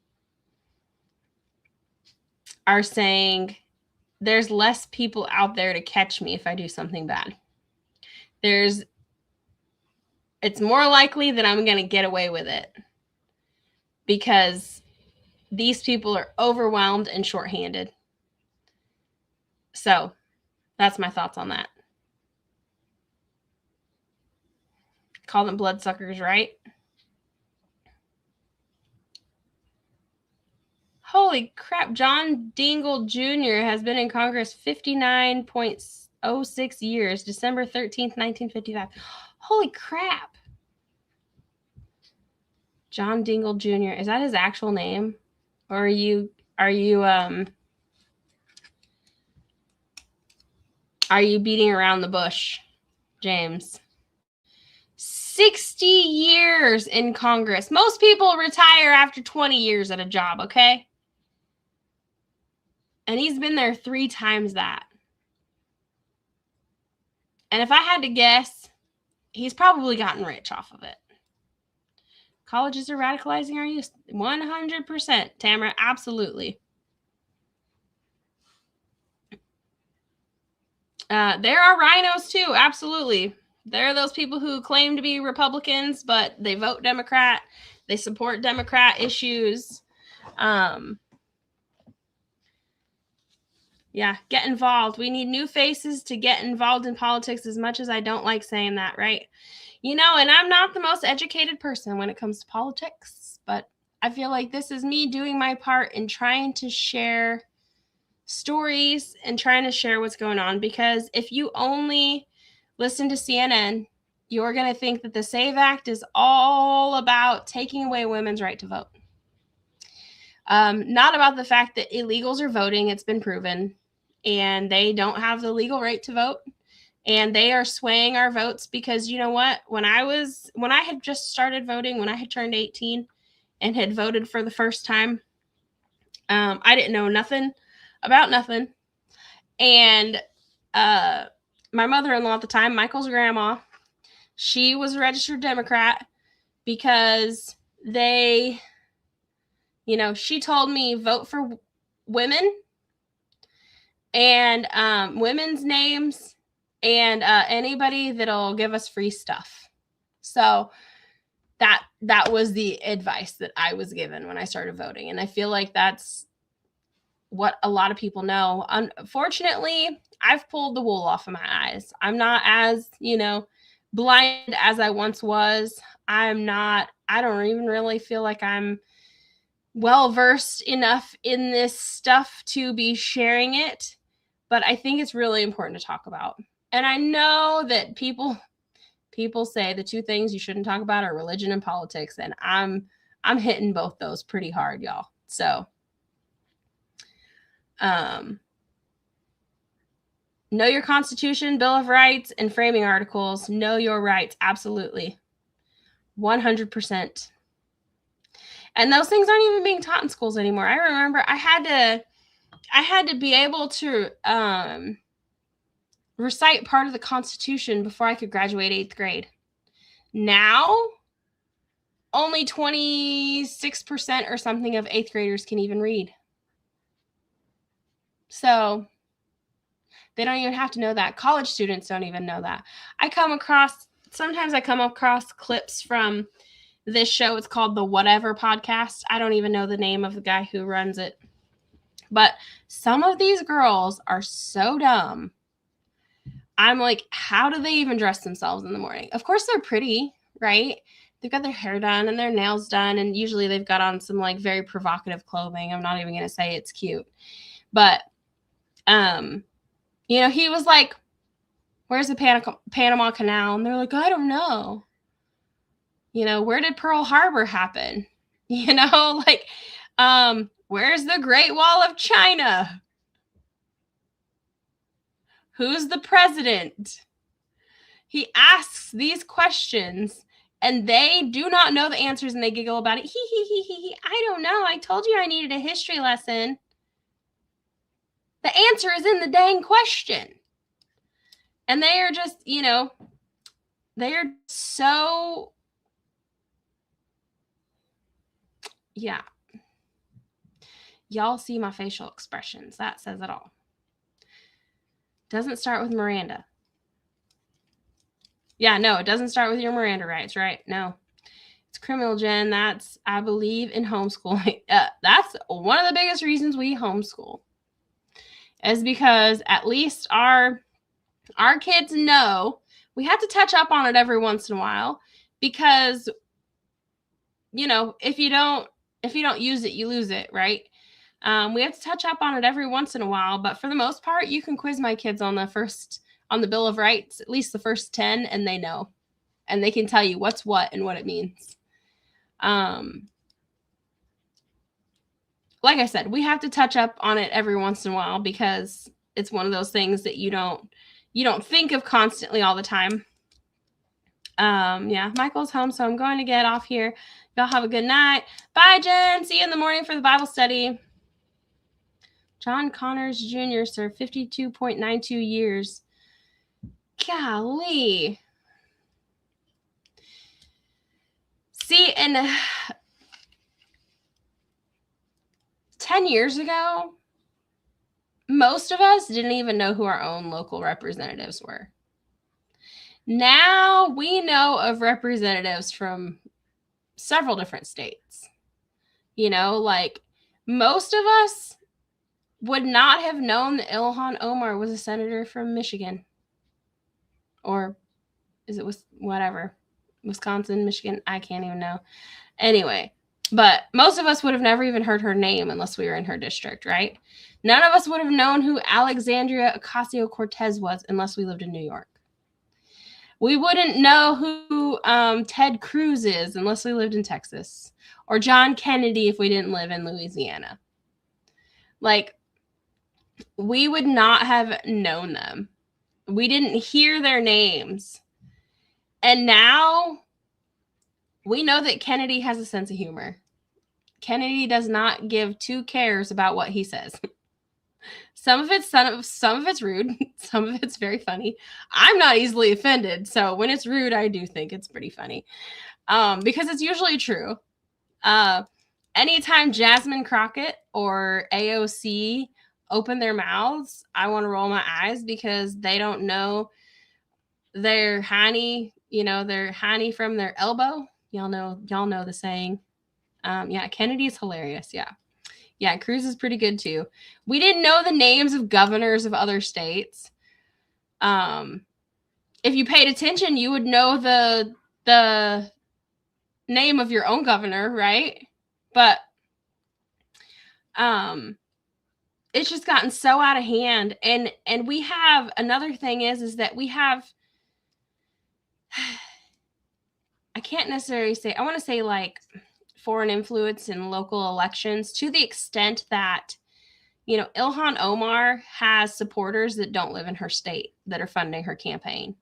are saying there's less people out there to catch me if I do something bad. It's more likely that I'm going to get away with it because these people are overwhelmed and shorthanded. So that's my thoughts on that. Call them bloodsuckers, right? Holy crap. John Dingell Jr. has been in Congress 59 06 years, December 13th, 1955. Holy crap. John Dingell Jr. Is that his actual name? Or are you beating around the bush, James? 60 years in Congress. Most people retire after 20 years at a job, okay? And he's been there 3 times that. And if I had to guess, he's probably gotten rich off of it. Colleges are radicalizing our youth. 100%, Tamara, absolutely. There are rhinos too, absolutely. There are those people who claim to be Republicans, but they vote Democrat. They support Democrat issues. Yeah, get involved. We need new faces to get involved in politics, as much as I don't like saying that, right? You know, and I'm not the most educated person when it comes to politics, but I feel like this is me doing my part in trying to share stories and trying to share what's going on. Because if you only listen to CNN, you're going to think that the SAVE Act is all about taking away women's right to vote. Not about the fact that illegals are voting. It's been proven. And they don't have the legal right to vote. And they are swaying our votes because, you know what? When I had just started voting, when I had turned 18 and had voted for the first time, I didn't know nothing about nothing. And my mother-in-law at the time, Michael's grandma, she was a registered Democrat because they, you know, she told me vote for women and women's names and anybody that'll give us free stuff. So that was the advice that I was given when I started voting. And I feel like that's what a lot of people know. Unfortunately, I've pulled the wool off of my eyes. I'm not as, you know, blind as I once was. I don't even really feel like I'm well-versed enough in this stuff to be sharing it, but I think it's really important to talk about. And I know that people say the 2 things you shouldn't talk about are religion and politics, and I'm hitting both those pretty hard, y'all. So know your Constitution, Bill of Rights, and framing articles. Know your rights. Absolutely. 100%. And those things aren't even being taught in schools anymore. I remember I had to be able to recite part of the Constitution before I could graduate 8th grade. Now, only 26% or something of 8th graders can even read. So they don't even have to know that. College students don't even know that. Sometimes I come across clips from this show. It's called the Whatever Podcast. I don't even know the name of the guy who runs it. But some of these girls are so dumb. I'm like, how do they even dress themselves in the morning? Of course they're pretty, right? They've got their hair done and their nails done. And usually they've got on some like very provocative clothing. I'm not even going to say it's cute. But, you know, he was like, where's the Panama Canal? And they're like, I don't know. You know, where did Pearl Harbor happen? You know, like, where's the Great Wall of China? Who's the president? He asks these questions and they do not know the answers and they giggle about it. I don't know. I told you I needed a history lesson. The answer is in the dang question. And they are just, you know, they are so, yeah. Y'all see my facial expressions. That says it all. Doesn't start with Miranda. Yeah, no, it doesn't start with your Miranda rights, right? No. It's criminal, Jen. That's, I believe, in homeschooling. That's one of the biggest reasons we homeschool. Is because at least our kids know we have to touch up on it every once in a while because, you know, if you don't use it, you lose it, right? We have to touch up on it every once in a while, but for the most part, you can quiz my kids on the first on the Bill of Rights, at least the first 10, and they know. And they can tell you what's what and what it means. Like I said, we have to touch up on it every once in a while because it's one of those things that you don't think of constantly all the time. Yeah, Michael's home, so I'm going to get off here. Y'all have a good night. Bye, Jen. See you in the morning for the Bible study. John Connors Jr. served 52.92 years. Golly. See, and 10 years ago, most of us didn't even know who our own local representatives were. Now we know of representatives from several different states. You know, like most of us would not have known that Ilhan Omar was a senator from Michigan. Or is it whatever? Wisconsin, Michigan? I can't even know. Anyway, but most of us would have never even heard her name unless we were in her district, right? None of us would have known who Alexandria Ocasio-Cortez was unless we lived in New York. We wouldn't know who Ted Cruz is unless we lived in Texas, or John Kennedy if we didn't live in Louisiana. Like, we would not have known them. We didn't hear their names. And now we know that Kennedy has a sense of humor. Kennedy does not give two cares about what he says. Some of it's rude. Some of it's very funny. I'm not easily offended. So when it's rude, I do think it's pretty funny. Because it's usually true. Anytime Jasmine Crockett or AOC open their mouths, I want to roll my eyes because they don't know their hiney, their hiney from their elbow. Y'all know the saying. Yeah, Kennedy's hilarious. Yeah, Cruz is pretty good too. We didn't know the names of governors of other states. If you paid attention, you would know the name of your own governor, right? But it's just gotten so out of hand. And we have another thing is that we have, I can't necessarily say, I want to say like foreign influence in local elections to the extent that, Ilhan Omar has supporters that don't live in her state that are funding her campaign.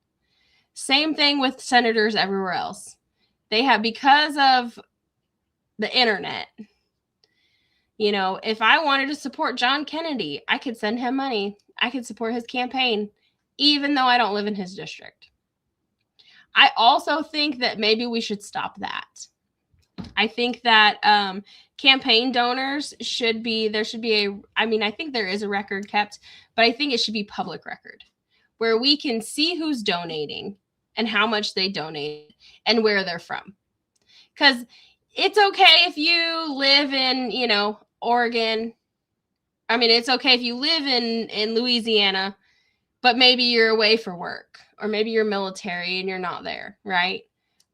Same thing with senators everywhere else. They have, because of the internet, if I wanted to support John Kennedy, I could send him money. I could support his campaign, even though I don't live in his district. I also think that maybe we should stop that. I think that campaign donors I think there is a record kept, but I think it should be public record where we can see who's donating and how much they donate and where they're from. Because it's okay if you live in, Oregon. I mean, it's okay if you live in Louisiana, but maybe you're away for work, or maybe you're military and you're not there, right?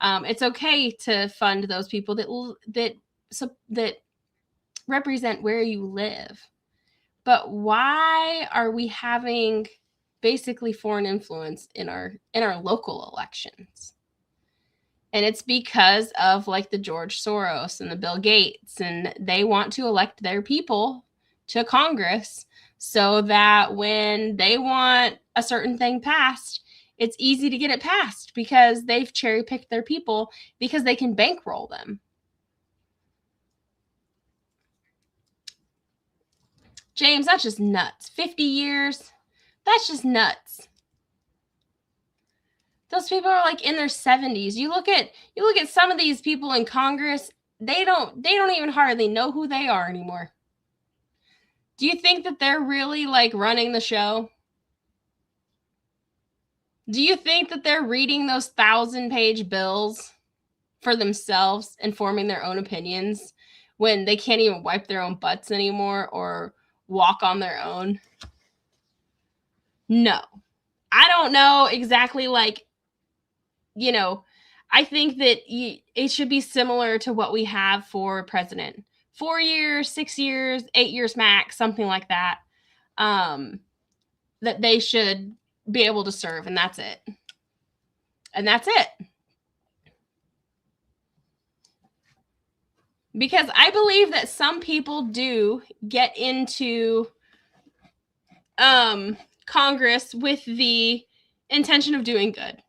It's okay to fund those people that represent where you live. But why are we having basically foreign influence in our local elections? And it's because of like the George Soros and the Bill Gates, and they want to elect their people to Congress so that when they want a certain thing passed, it's easy to get it passed because they've cherry-picked their people because they can bankroll them. James, that's just nuts. 50 years? That's just nuts. Those people are like in their 70s. You look at some of these people in Congress, they don't even hardly know who they are anymore. Do you think that they're really like running the show? Do you think that they're reading those 1,000-page bills for themselves and forming their own opinions when they can't even wipe their own butts anymore or walk on their own? No. I don't know exactly I think that it should be similar to what we have for president. 4 years, 6 years, 8 years max, something like that. That they should be able to serve, and that's it. And that's it. Because I believe that some people do get into Congress with the intention of doing good.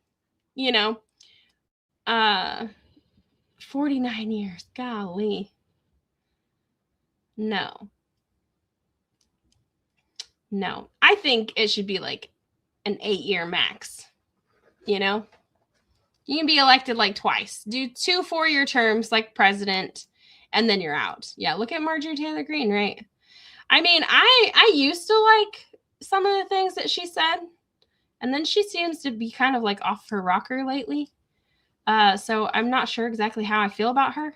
49 years. Golly. No. I think it should be like an 8-year max. You can be elected like twice. Do 2 4-year terms like president, and then you're out. Yeah, look at Marjorie Taylor Greene, right? I mean, I used to like some of the things that she said, and then she seems to be kind of like off her rocker lately. So I'm not sure exactly how I feel about her.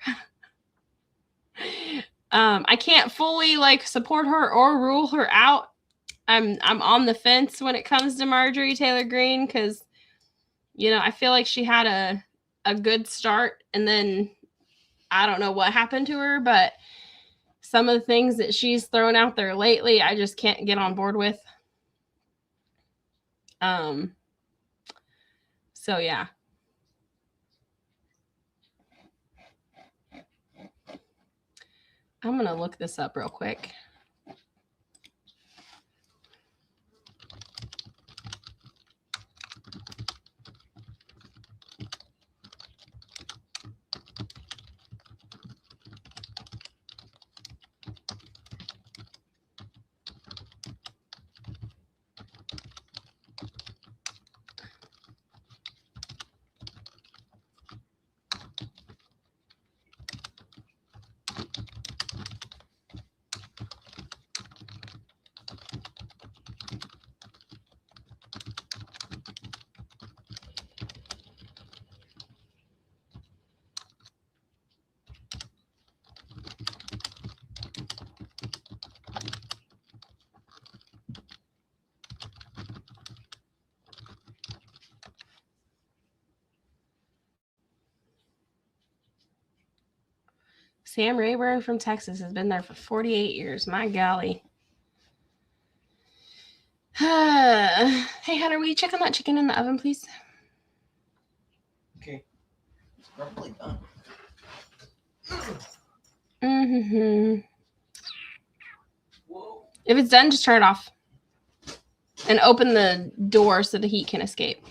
I can't fully like support her or rule her out. I'm on the fence when it comes to Marjorie Taylor Greene, because I feel like she had a good start, and then I don't know what happened to her, but some of the things that she's thrown out there lately, I just can't get on board with. So yeah. I'm going to look this up real quick. Sam Rayburn from Texas has been there for 48 years. My golly. Hey, Hunter, will you check on that chicken in the oven, please? Okay. It's probably done. Mm-hmm. Whoa. If it's done, just turn it off. And open the door so the heat can escape.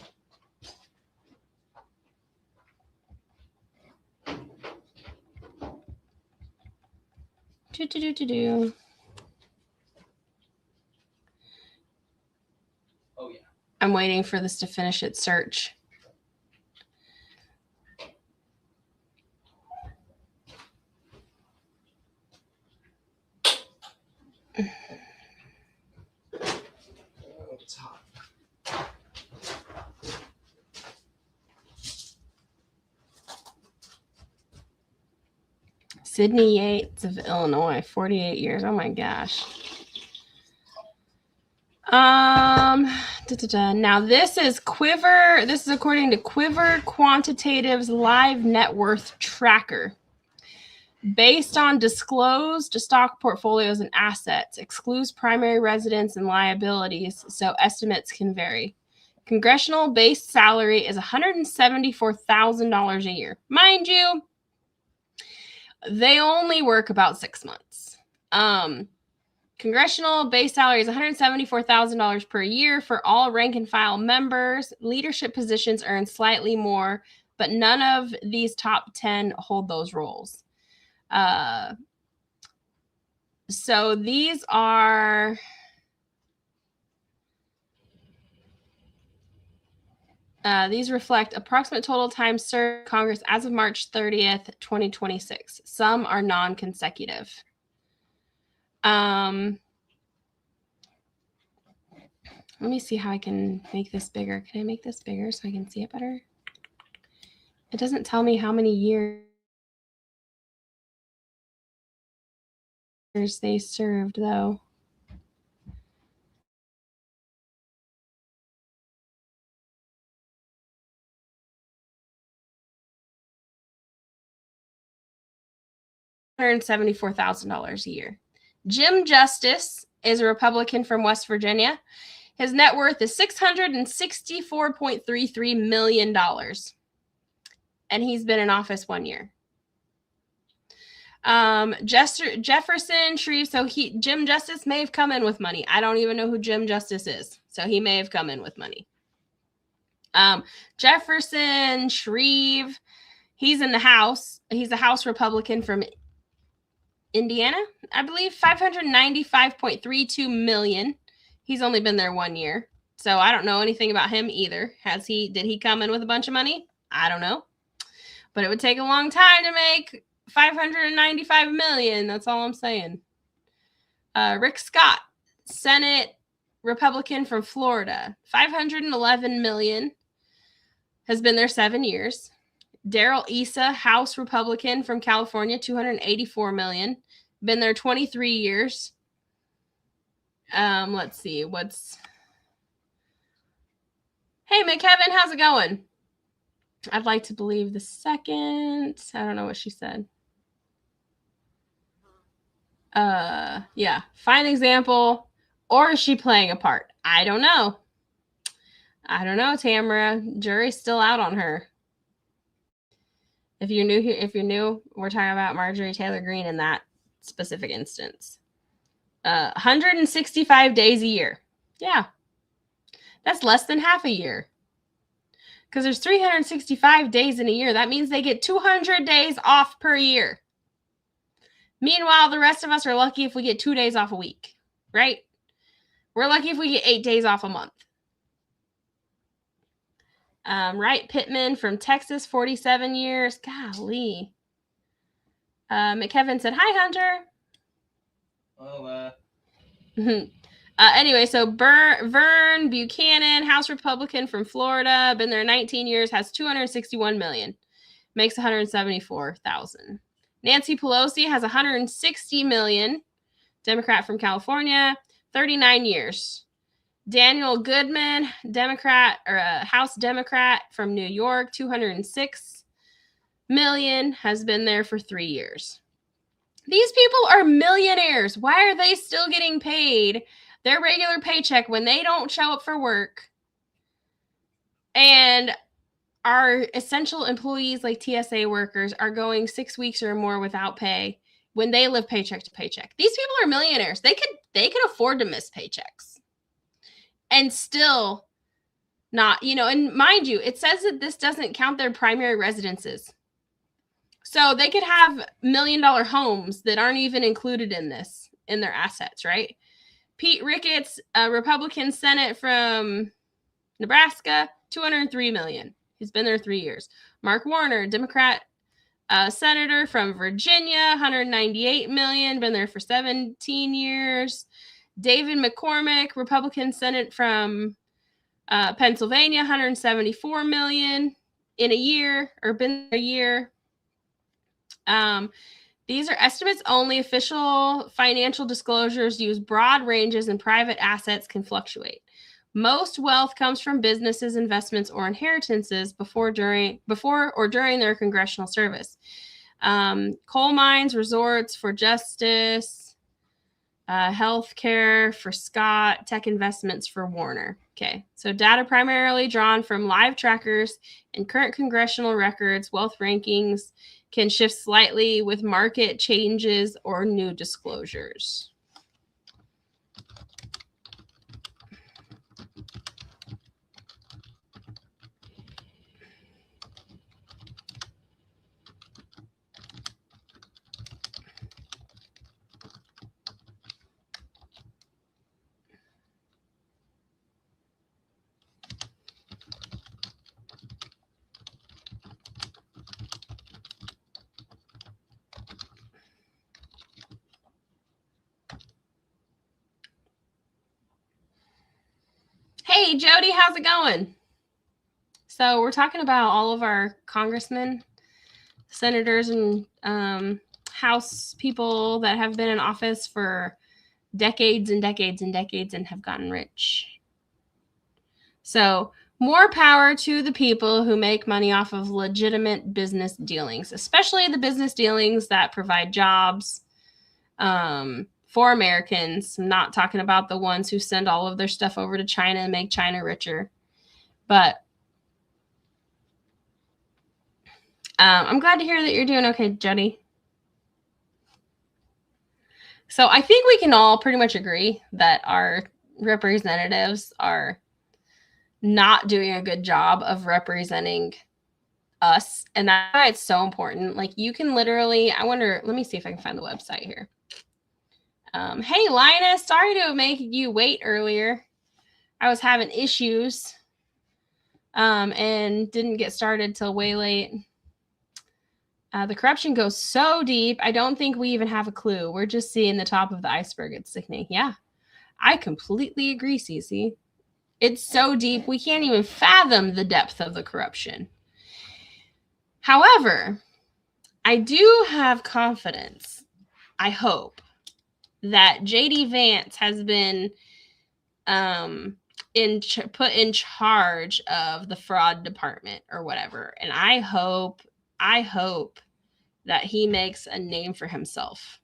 Do. Oh, yeah. I'm waiting for this to finish its search. Oh, it's hot. Sidney Yates of Illinois, 48 years. Oh my gosh. Now this is Quiver. This is according to Quiver Quantitative's live net worth tracker. Based on disclosed stock portfolios and assets, excludes primary residence and liabilities, so estimates can vary. Congressional base salary is $174,000 a year. Mind you, they only work about 6 months. Congressional base salary is $174,000 per year for all rank and file members. Leadership positions earn slightly more, but none of these top 10 hold those roles. So these are these reflect approximate total time served in Congress as of March 30th, 2026. Some are non-consecutive. Let me see how I can make this bigger. Can I make this bigger so I can see it better? It doesn't tell me how many years they served, though. $174,000 a year. Jim Justice is a Republican from West Virginia. His net worth is $664.33 million. And he's been in office 1 year. Jefferson Shreve. So Jim Justice may have come in with money. I don't even know who Jim Justice is. So he may have come in with money. Jefferson Shreve. He's in the House. He's a House Republican from Indiana, I believe. $595.32 million. He's only been there 1 year. So I don't know anything about him either. Did he come in with a bunch of money? I don't know. But it would take a long time to make $595 million. That's all I'm saying. Rick Scott, Senate Republican from Florida, $511 million. Has been there 7 years. Darrell Issa, House Republican from California, $284 million. Been there 23 years. Let's see. Hey, McKevin, how's it going? I'd like to believe the second. I don't know what she said. Yeah. Fine example. Or is she playing a part? I don't know. Tamara. Jury's still out on her. If you're new, we're talking about Marjorie Taylor Greene in that specific instance. 165 days a year. Yeah. That's less than half a year. Because there's 365 days in a year. That means they get 200 days off per year. Meanwhile, the rest of us are lucky if we get 2 days off a week, right? We're lucky if we get 8 days off a month. Wright Pittman from Texas, 47 years. Golly. McKevin said, hi, Hunter. Well, Anyway, so Vern Buchanan, House Republican from Florida, been there 19 years, has $261 million, makes $174,000. Nancy Pelosi has $160 million, Democrat from California, 39 years. Daniel Goodman, Democrat or House Democrat from New York, $206 million, has been there for 3 years. These people are millionaires. Why are they still getting paid their regular paycheck when they don't show up for work? And our essential employees like TSA workers are going 6 weeks or more without pay when they live paycheck to paycheck. These people are millionaires. They could afford to miss paychecks and still not, and mind you, it says that this doesn't count their primary residences. So they could have $1 million homes that aren't even included in this, in their assets, right? Pete Ricketts, a Republican Senate from Nebraska, $203 million. He's been there 3 years. Mark Warner, Democrat senator from Virginia, $198 million, been there for 17 years. David McCormick, Republican Senate from Pennsylvania, $174 million in a year, or been a year. These are estimates only. Official financial disclosures use broad ranges, and private assets can fluctuate. Most wealth comes from businesses, investments, or inheritances before or during their congressional service. Coal mines, resorts for Justice, healthcare for Scott, tech investments for Warner. Okay, so data primarily drawn from live trackers and current congressional records. Wealth rankings can shift slightly with market changes or new disclosures. Hey, Jody, how's it going? So we're talking about all of our congressmen, senators, and House people that have been in office for decades and decades and decades and have gotten rich. So more power to the people who make money off of legitimate business dealings, especially the business dealings that provide jobs, for Americans. I'm not talking about the ones who send all of their stuff over to China and make China richer. But I'm glad to hear that you're doing okay, Jody. So I think we can all pretty much agree that our representatives are not doing a good job of representing us. And that's why it's so important. Like, you can literally, I wonder, let me see if I can find the website here. Hey, Linus, sorry to make you wait earlier. I was having issues and didn't get started till way late. The corruption goes so deep, I don't think we even have a clue. We're just seeing the top of the iceberg. It's sickening. Yeah, I completely agree, Cece. It's so deep, we can't even fathom the depth of the corruption. However, I do have confidence, I hope, that J.D. Vance has been put in charge of the fraud department or whatever. And I hope that he makes a name for himself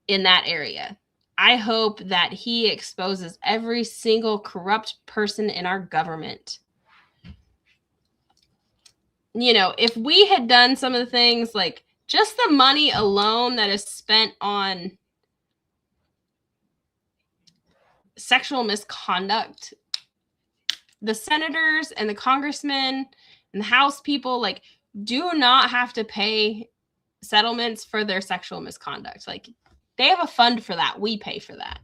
in that area. I hope that he exposes every single corrupt person in our government. You know, if we had done some of the things, like just the money alone that is spent on sexual misconduct, the senators and the congressmen and the House people, like, do not have to pay settlements for their sexual misconduct. Like, they have a fund for that. We pay for that.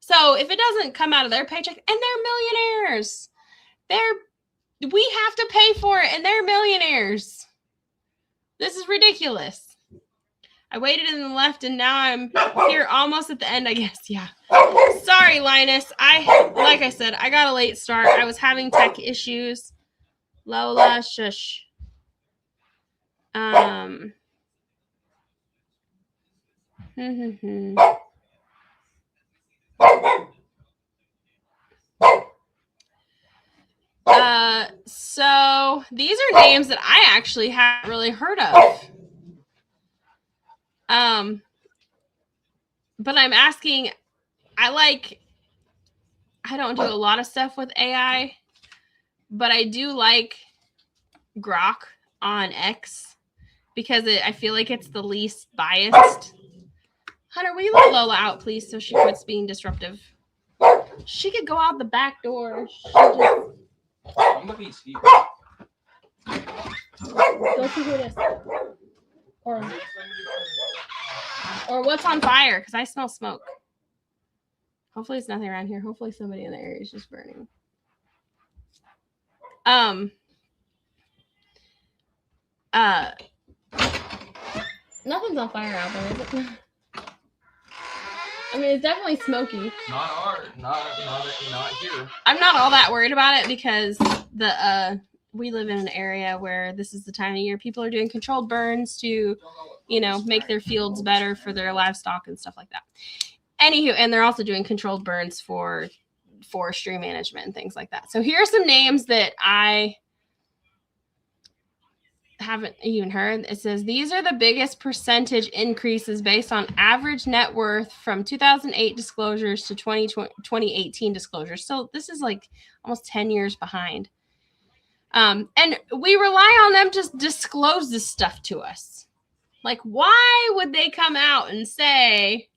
So if it doesn't come out of their paycheck, and they're millionaires, we have to pay for it, and they're millionaires. This is ridiculous. I waited in the left, and now I'm here almost at the end, I guess. Yeah. Sorry, Linus. Like I said, I got a late start. I was having tech issues. Lola, shush. So these are names that I actually haven't really heard of. But I'm asking, I don't do a lot of stuff with AI, but I do like Grok on X because I feel like it's the least biased. Hunter, will you let Lola out, please, so she quits being disruptive? She could go out the back door. I'm gonna be Steve. Go see who it is. Or what's on fire, because I smell smoke. Hopefully it's nothing around here. Hopefully somebody in the area is just burning. Nothing's on fire out there, is it? I mean, it's definitely smoky. Not here. I'm not all that worried about it because we live in an area where this is the time of year people are doing controlled burns to, make their fields better for their livestock and stuff like that. Anywho, and they're also doing controlled burns for forestry management and things like that. So here are some names that I haven't even heard. It says these are the biggest percentage increases based on average net worth from 2008 disclosures to 2018 disclosures. So this is like almost 10 years behind. And we rely on them to disclose this stuff to us. Like, why would they come out and say,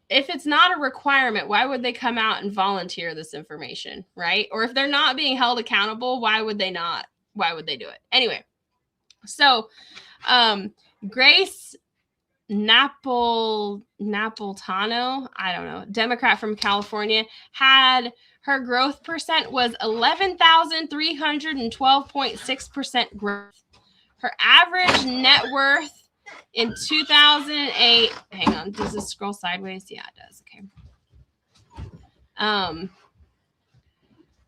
if it's not a requirement, why would they come out and volunteer this information, right? Or if they're not being held accountable, why would they not? Why would they do it? Anyway, so Grace Napolitano, I don't know, Democrat from California, had her growth percent was 11,312.6% growth. Her average net worth in 2008, hang on, does this scroll sideways? Yeah, it does. Okay.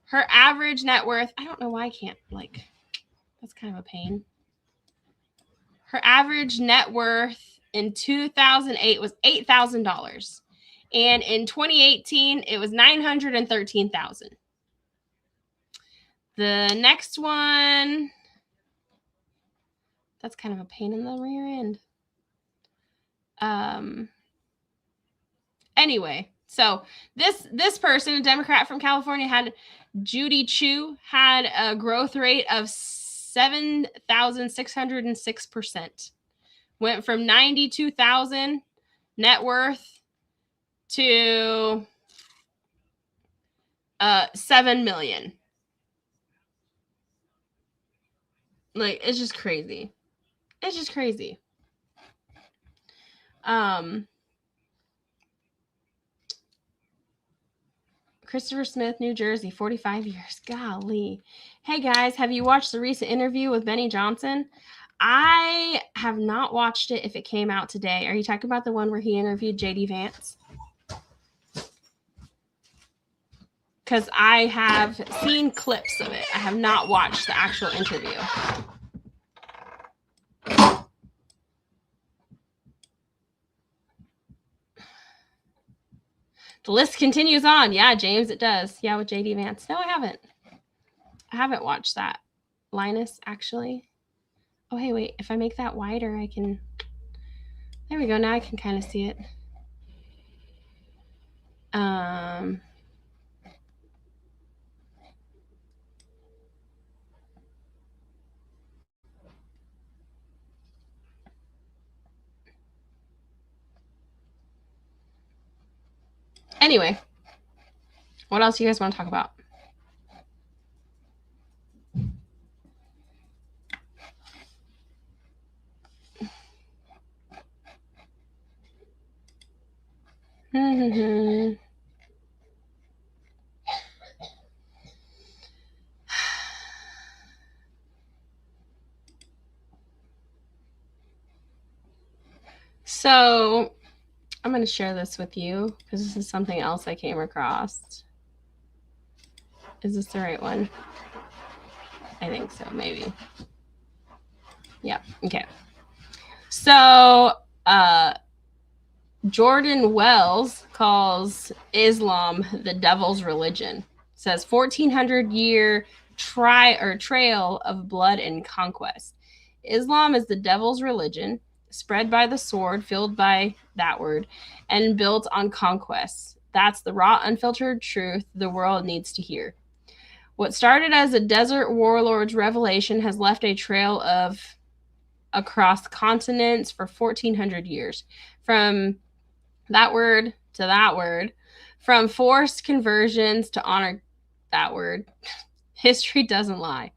Her average net worth, I don't know why I can't, that's kind of a pain. Her average net worth in 2008 was $8,000. And in 2018, it was $913,000. The next one, that's kind of a pain in the rear end. Anyway, so this person, a Democrat from California, had Judy Chu, had a growth rate of 7,606%. Went from 92,000 net worth to 7 million. Like, it's just crazy. It's just crazy. Christopher Smith, New Jersey, 45 years. Golly. Hey guys, have you watched the recent interview with Benny Johnson? I have not watched it if it came out today. Are you talking about the one where he interviewed JD Vance? Because I have seen clips of it. I have not watched the actual interview. The list continues on. Yeah, James, it does. Yeah, with JD Vance. No, I haven't. I haven't watched that. Linus, actually. Oh, hey, wait. If I make that wider, I can... There we go. Now I can kind of see it. Anyway, what else do you guys want to talk about? So I'm going to share this with you because this is something else I came across. Is this the right one? I think so, maybe. Yeah, okay. So Jordan Wells calls Islam the devil's religion. Says 1400-year trail of blood and conquest. Islam is the devil's religion, spread by the sword, fueled by that word, and built on conquests. That's the raw, unfiltered truth the world needs to hear. What started as a desert warlord's revelation has left a trail of across continents for 1400 years. From that word to that word, from forced conversions to honor that word. History doesn't lie.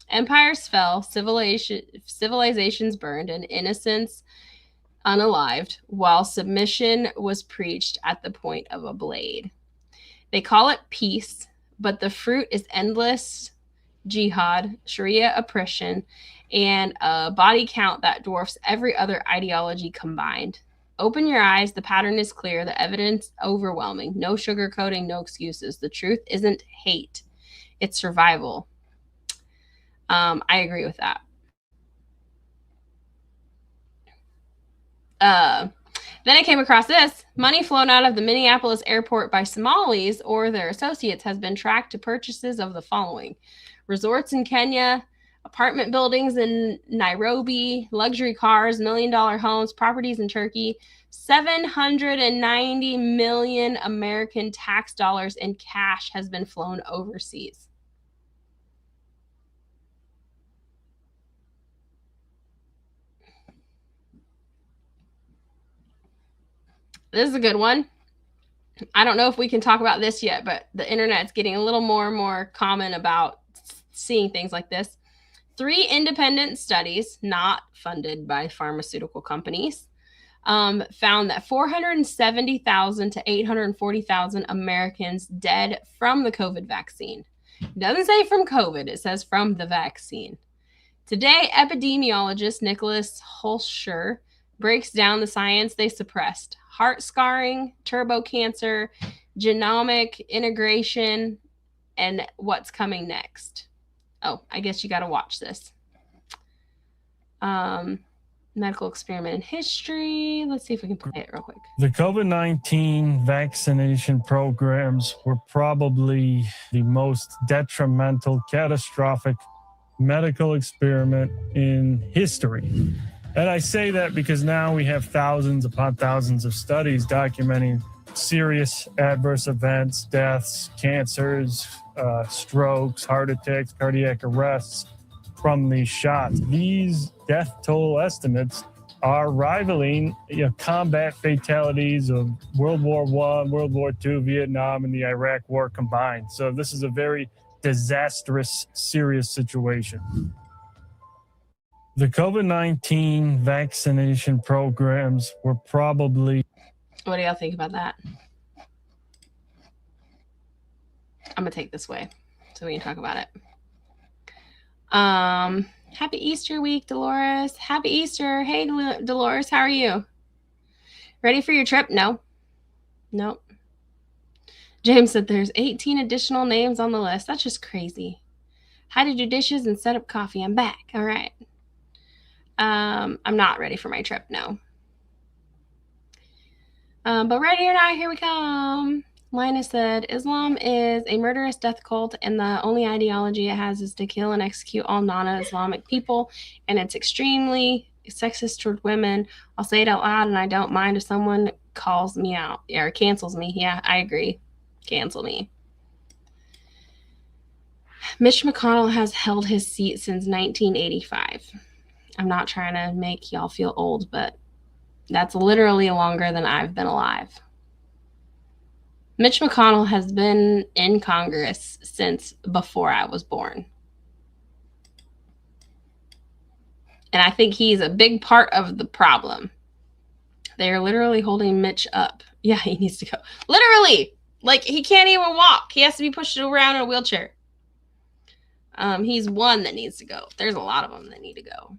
Empires fell, civilizations burned, and innocence unalived, while submission was preached at the point of a blade. They call it peace, but the fruit is endless jihad, Sharia oppression, and a body count that dwarfs every other ideology combined. Open your eyes. The pattern is clear. The evidence overwhelming. No sugarcoating, no excuses. The truth isn't hate. It's survival. I agree with that. Then I came across this. Money flown out of the Minneapolis airport by Somalis or their associates has been tracked to purchases of the following: resorts in Kenya, apartment buildings in Nairobi, luxury cars, $1 million homes, properties in Turkey. 790 million American tax dollars in cash has been flown overseas. This is a good one. I don't know if we can talk about this yet, but the internet's getting a little more and more common about seeing things like this. 3 independent studies, not funded by pharmaceutical companies, found that 470,000 to 840,000 Americans dead from the COVID vaccine. It doesn't say from COVID, it says from the vaccine. Today, epidemiologist Nicholas Holscher breaks down the science they suppressed: heart scarring, turbo cancer, genomic integration, and what's coming next. Oh, I guess you got to watch this. Medical experiment in history. Let's see if we can play it real quick. The COVID-19 vaccination programs were probably the most detrimental, catastrophic medical experiment in history. And I say that because now we have thousands upon thousands of studies documenting serious adverse events, deaths, cancers, strokes, heart attacks, cardiac arrests from these shots. These death toll estimates are rivaling combat fatalities of World War I, World War II, Vietnam, and the Iraq War combined. So this is a very disastrous, serious situation. The COVID-19 vaccination programs were probably... What do y'all think about that? I'm going to take this way so we can talk about it. Happy Easter week, Dolores. Happy Easter. Hey, Dolores, how are you? Ready for your trip? No. Nope. James said there's 18 additional names on the list. That's just crazy. How to do dishes and set up coffee. I'm back. All right. I'm not ready for my trip, no. But right here now, here we come. Linus said, Islam is a murderous death cult, and the only ideology it has is to kill and execute all non-Islamic people, and it's extremely sexist toward women. I'll say it out loud, and I don't mind if someone calls me out or cancels me. Yeah, I agree. Cancel me. Mitch McConnell has held his seat since 1985. I'm not trying to make y'all feel old, but that's literally longer than I've been alive. Mitch McConnell has been in Congress since before I was born. And I think he's a big part of the problem. They are literally holding Mitch up. Yeah, he needs to go. Literally! Like, he can't even walk. He has to be pushed around in a wheelchair. He's one that needs to go. There's a lot of them that need to go.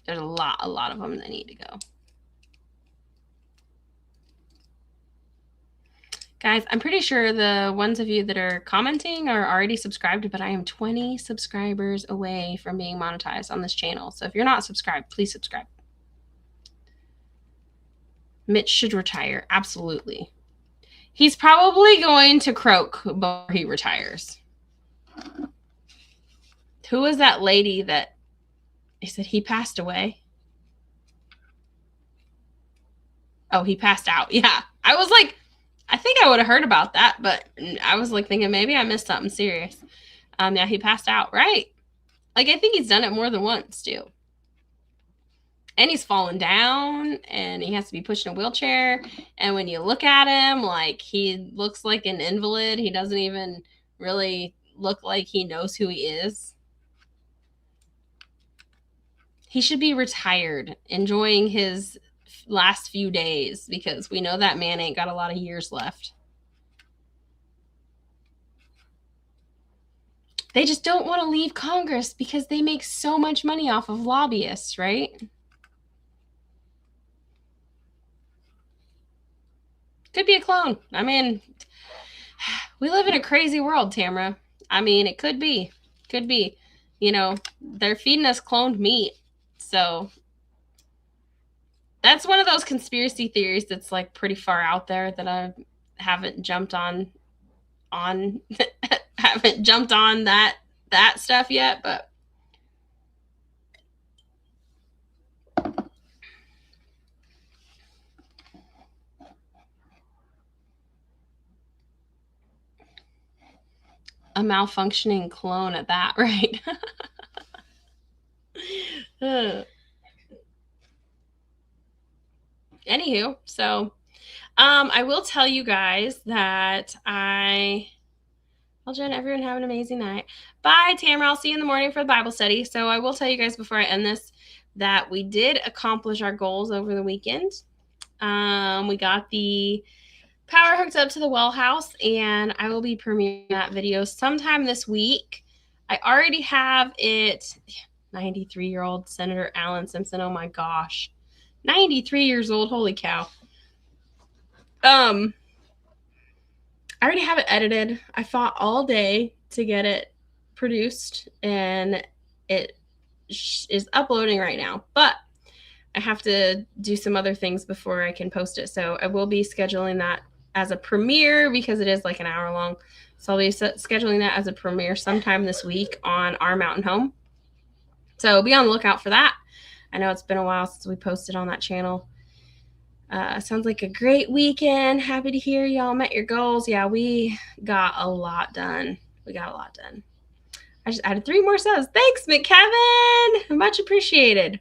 There's a lot of them that need to go. Guys, I'm pretty sure the ones of you that are commenting are already subscribed, but I am 20 subscribers away from being monetized on this channel. So if you're not subscribed, please subscribe. Mitch should retire. Absolutely. He's probably going to croak before he retires. Who is that lady that he said he passed away? Oh, he passed out. Yeah. I was like, I think I would have heard about that, but I was like thinking maybe I missed something serious. Yeah, he passed out. Right. Like, I think he's done it more than once too. And he's fallen down and he has to be pushed in a wheelchair. And when you look at him, like, he looks like an invalid. He doesn't even really look like he knows who he is. He should be retired, enjoying his last few days, because we know that man ain't got a lot of years left. They just don't want to leave Congress because they make so much money off of lobbyists, right? Could be a clone. I mean, we live in a crazy world, Tamara. I mean, it could be. Could be. You know, they're feeding us cloned meat. So that's one of those conspiracy theories that's like pretty far out there that I haven't jumped on haven't jumped on that stuff yet, but a malfunctioning clone at that, right? Anywho, so I will tell you guys that well, Jen, everyone have an amazing night. Bye, Tamara. I'll see you in the morning for the Bible study. So I will tell you guys before I end this that we did accomplish our goals over the weekend. We got the power hooked up to the well house, and I will be premiering that video sometime this week. I already have it. 93-year-old Senator Alan Simpson. Oh my gosh. 93 years old. Holy cow. I already have it edited. I fought all day to get it produced, and it is uploading right now, but I have to do some other things before I can post it. So I will be scheduling that as a premiere because it is like an hour long. So I'll be scheduling that as a premiere sometime this week on Our Mountain Home. So be on the lookout for that. I know it's been a while since we posted on that channel. Sounds like a great weekend. Happy to hear y'all met your goals. Yeah, we got a lot done. I just added 3 more subs. Thanks, McKevin. Much appreciated.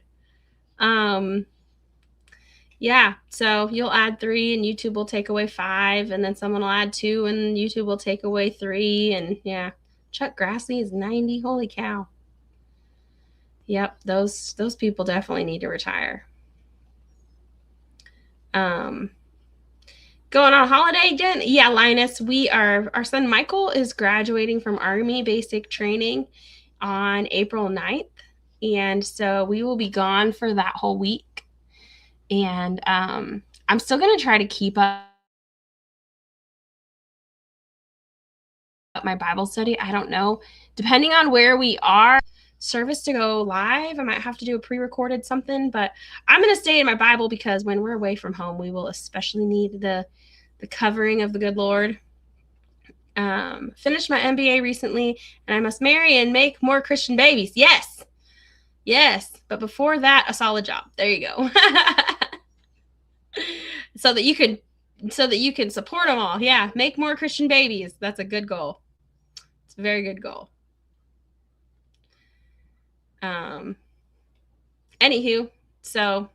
Yeah, so you'll add 3 and YouTube will take away 5, and then someone will add 2 and YouTube will take away 3. And yeah, Chuck Grassley is 90. Holy cow. Yep, those people definitely need to retire. Going on holiday again? Yeah, Linus, our son Michael is graduating from Army basic training on April 9th. And so we will be gone for that whole week. And I'm still going to try to keep up my Bible study. I don't know. Depending on where we are, service to go live, I might have to do a pre-recorded something, but I'm going to stay in my Bible because when we're away from home, we will especially need the covering of the good Lord. Finished my MBA recently, and I must marry and make more Christian babies. Yes. But before that, a solid job. There you go. so that you can support them all. Yeah. Make more Christian babies. That's a good goal. It's a very good goal. Anywho, so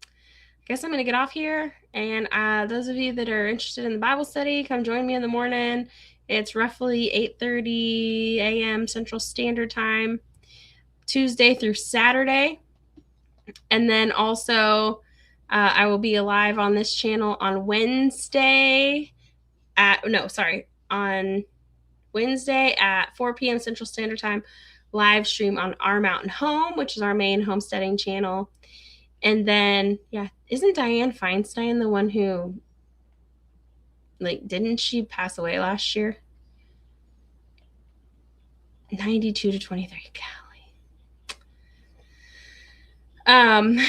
I guess I'm going to get off here. And those of you that are interested in the Bible study, come join me in the morning. It's roughly 8:30 a.m. Central Standard Time, Tuesday through Saturday. And then also I will be live on this channel on Wednesday on Wednesday at 4 p.m. Central Standard Time, live stream on Our Mountain Home, which is our main homesteading channel. And then, yeah, isn't Diane Feinstein the one who, didn't she pass away last year? 92 to 23. Golly.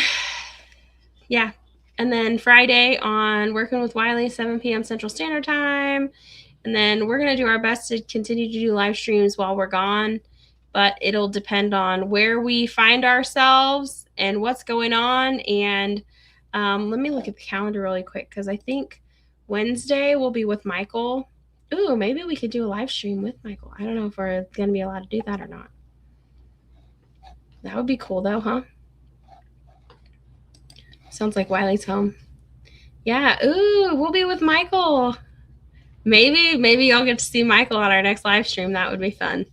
Yeah. And then Friday on Working with Wiley, 7 p.m. Central Standard Time. And then we're going to do our best to continue to do live streams while we're gone. But it'll depend on where we find ourselves and what's going on. And let me look at the calendar really quick, because I think Wednesday will be with Michael. Ooh, maybe we could do a live stream with Michael. I don't know if we're going to be allowed to do that or not. That would be cool, though, huh? Sounds like Wiley's home. Yeah, ooh, we'll be with Michael. Maybe I'll get to see Michael on our next live stream. That would be fun.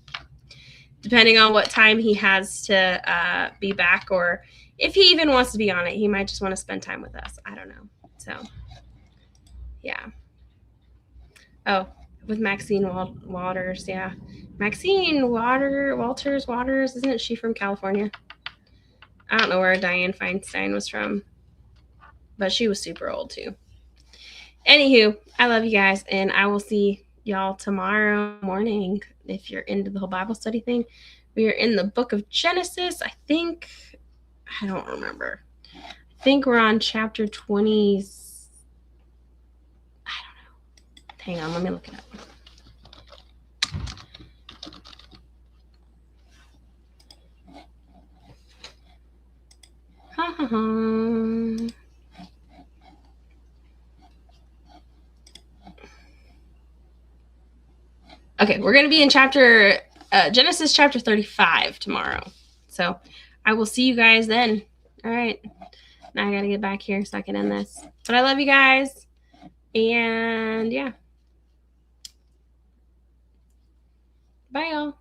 Depending on what time he has to be back, or if he even wants to be on it, he might just want to spend time with us. I don't know. So, yeah. Oh, with Maxine Waters, yeah. Maxine Waters, isn't she from California? I don't know where Diane Feinstein was from, but she was super old too. Anywho, I love you guys, and I will see y'all tomorrow morning. If you're into the whole Bible study thing, we are in the book of Genesis. I don't remember. I think we're on chapter 20. I don't know. Hang on, let me look it up. Okay, we're going to be in Genesis chapter 35 tomorrow. So I will see you guys then. All right. Now I got to get back here so I can end this. But I love you guys. And yeah. Bye, y'all.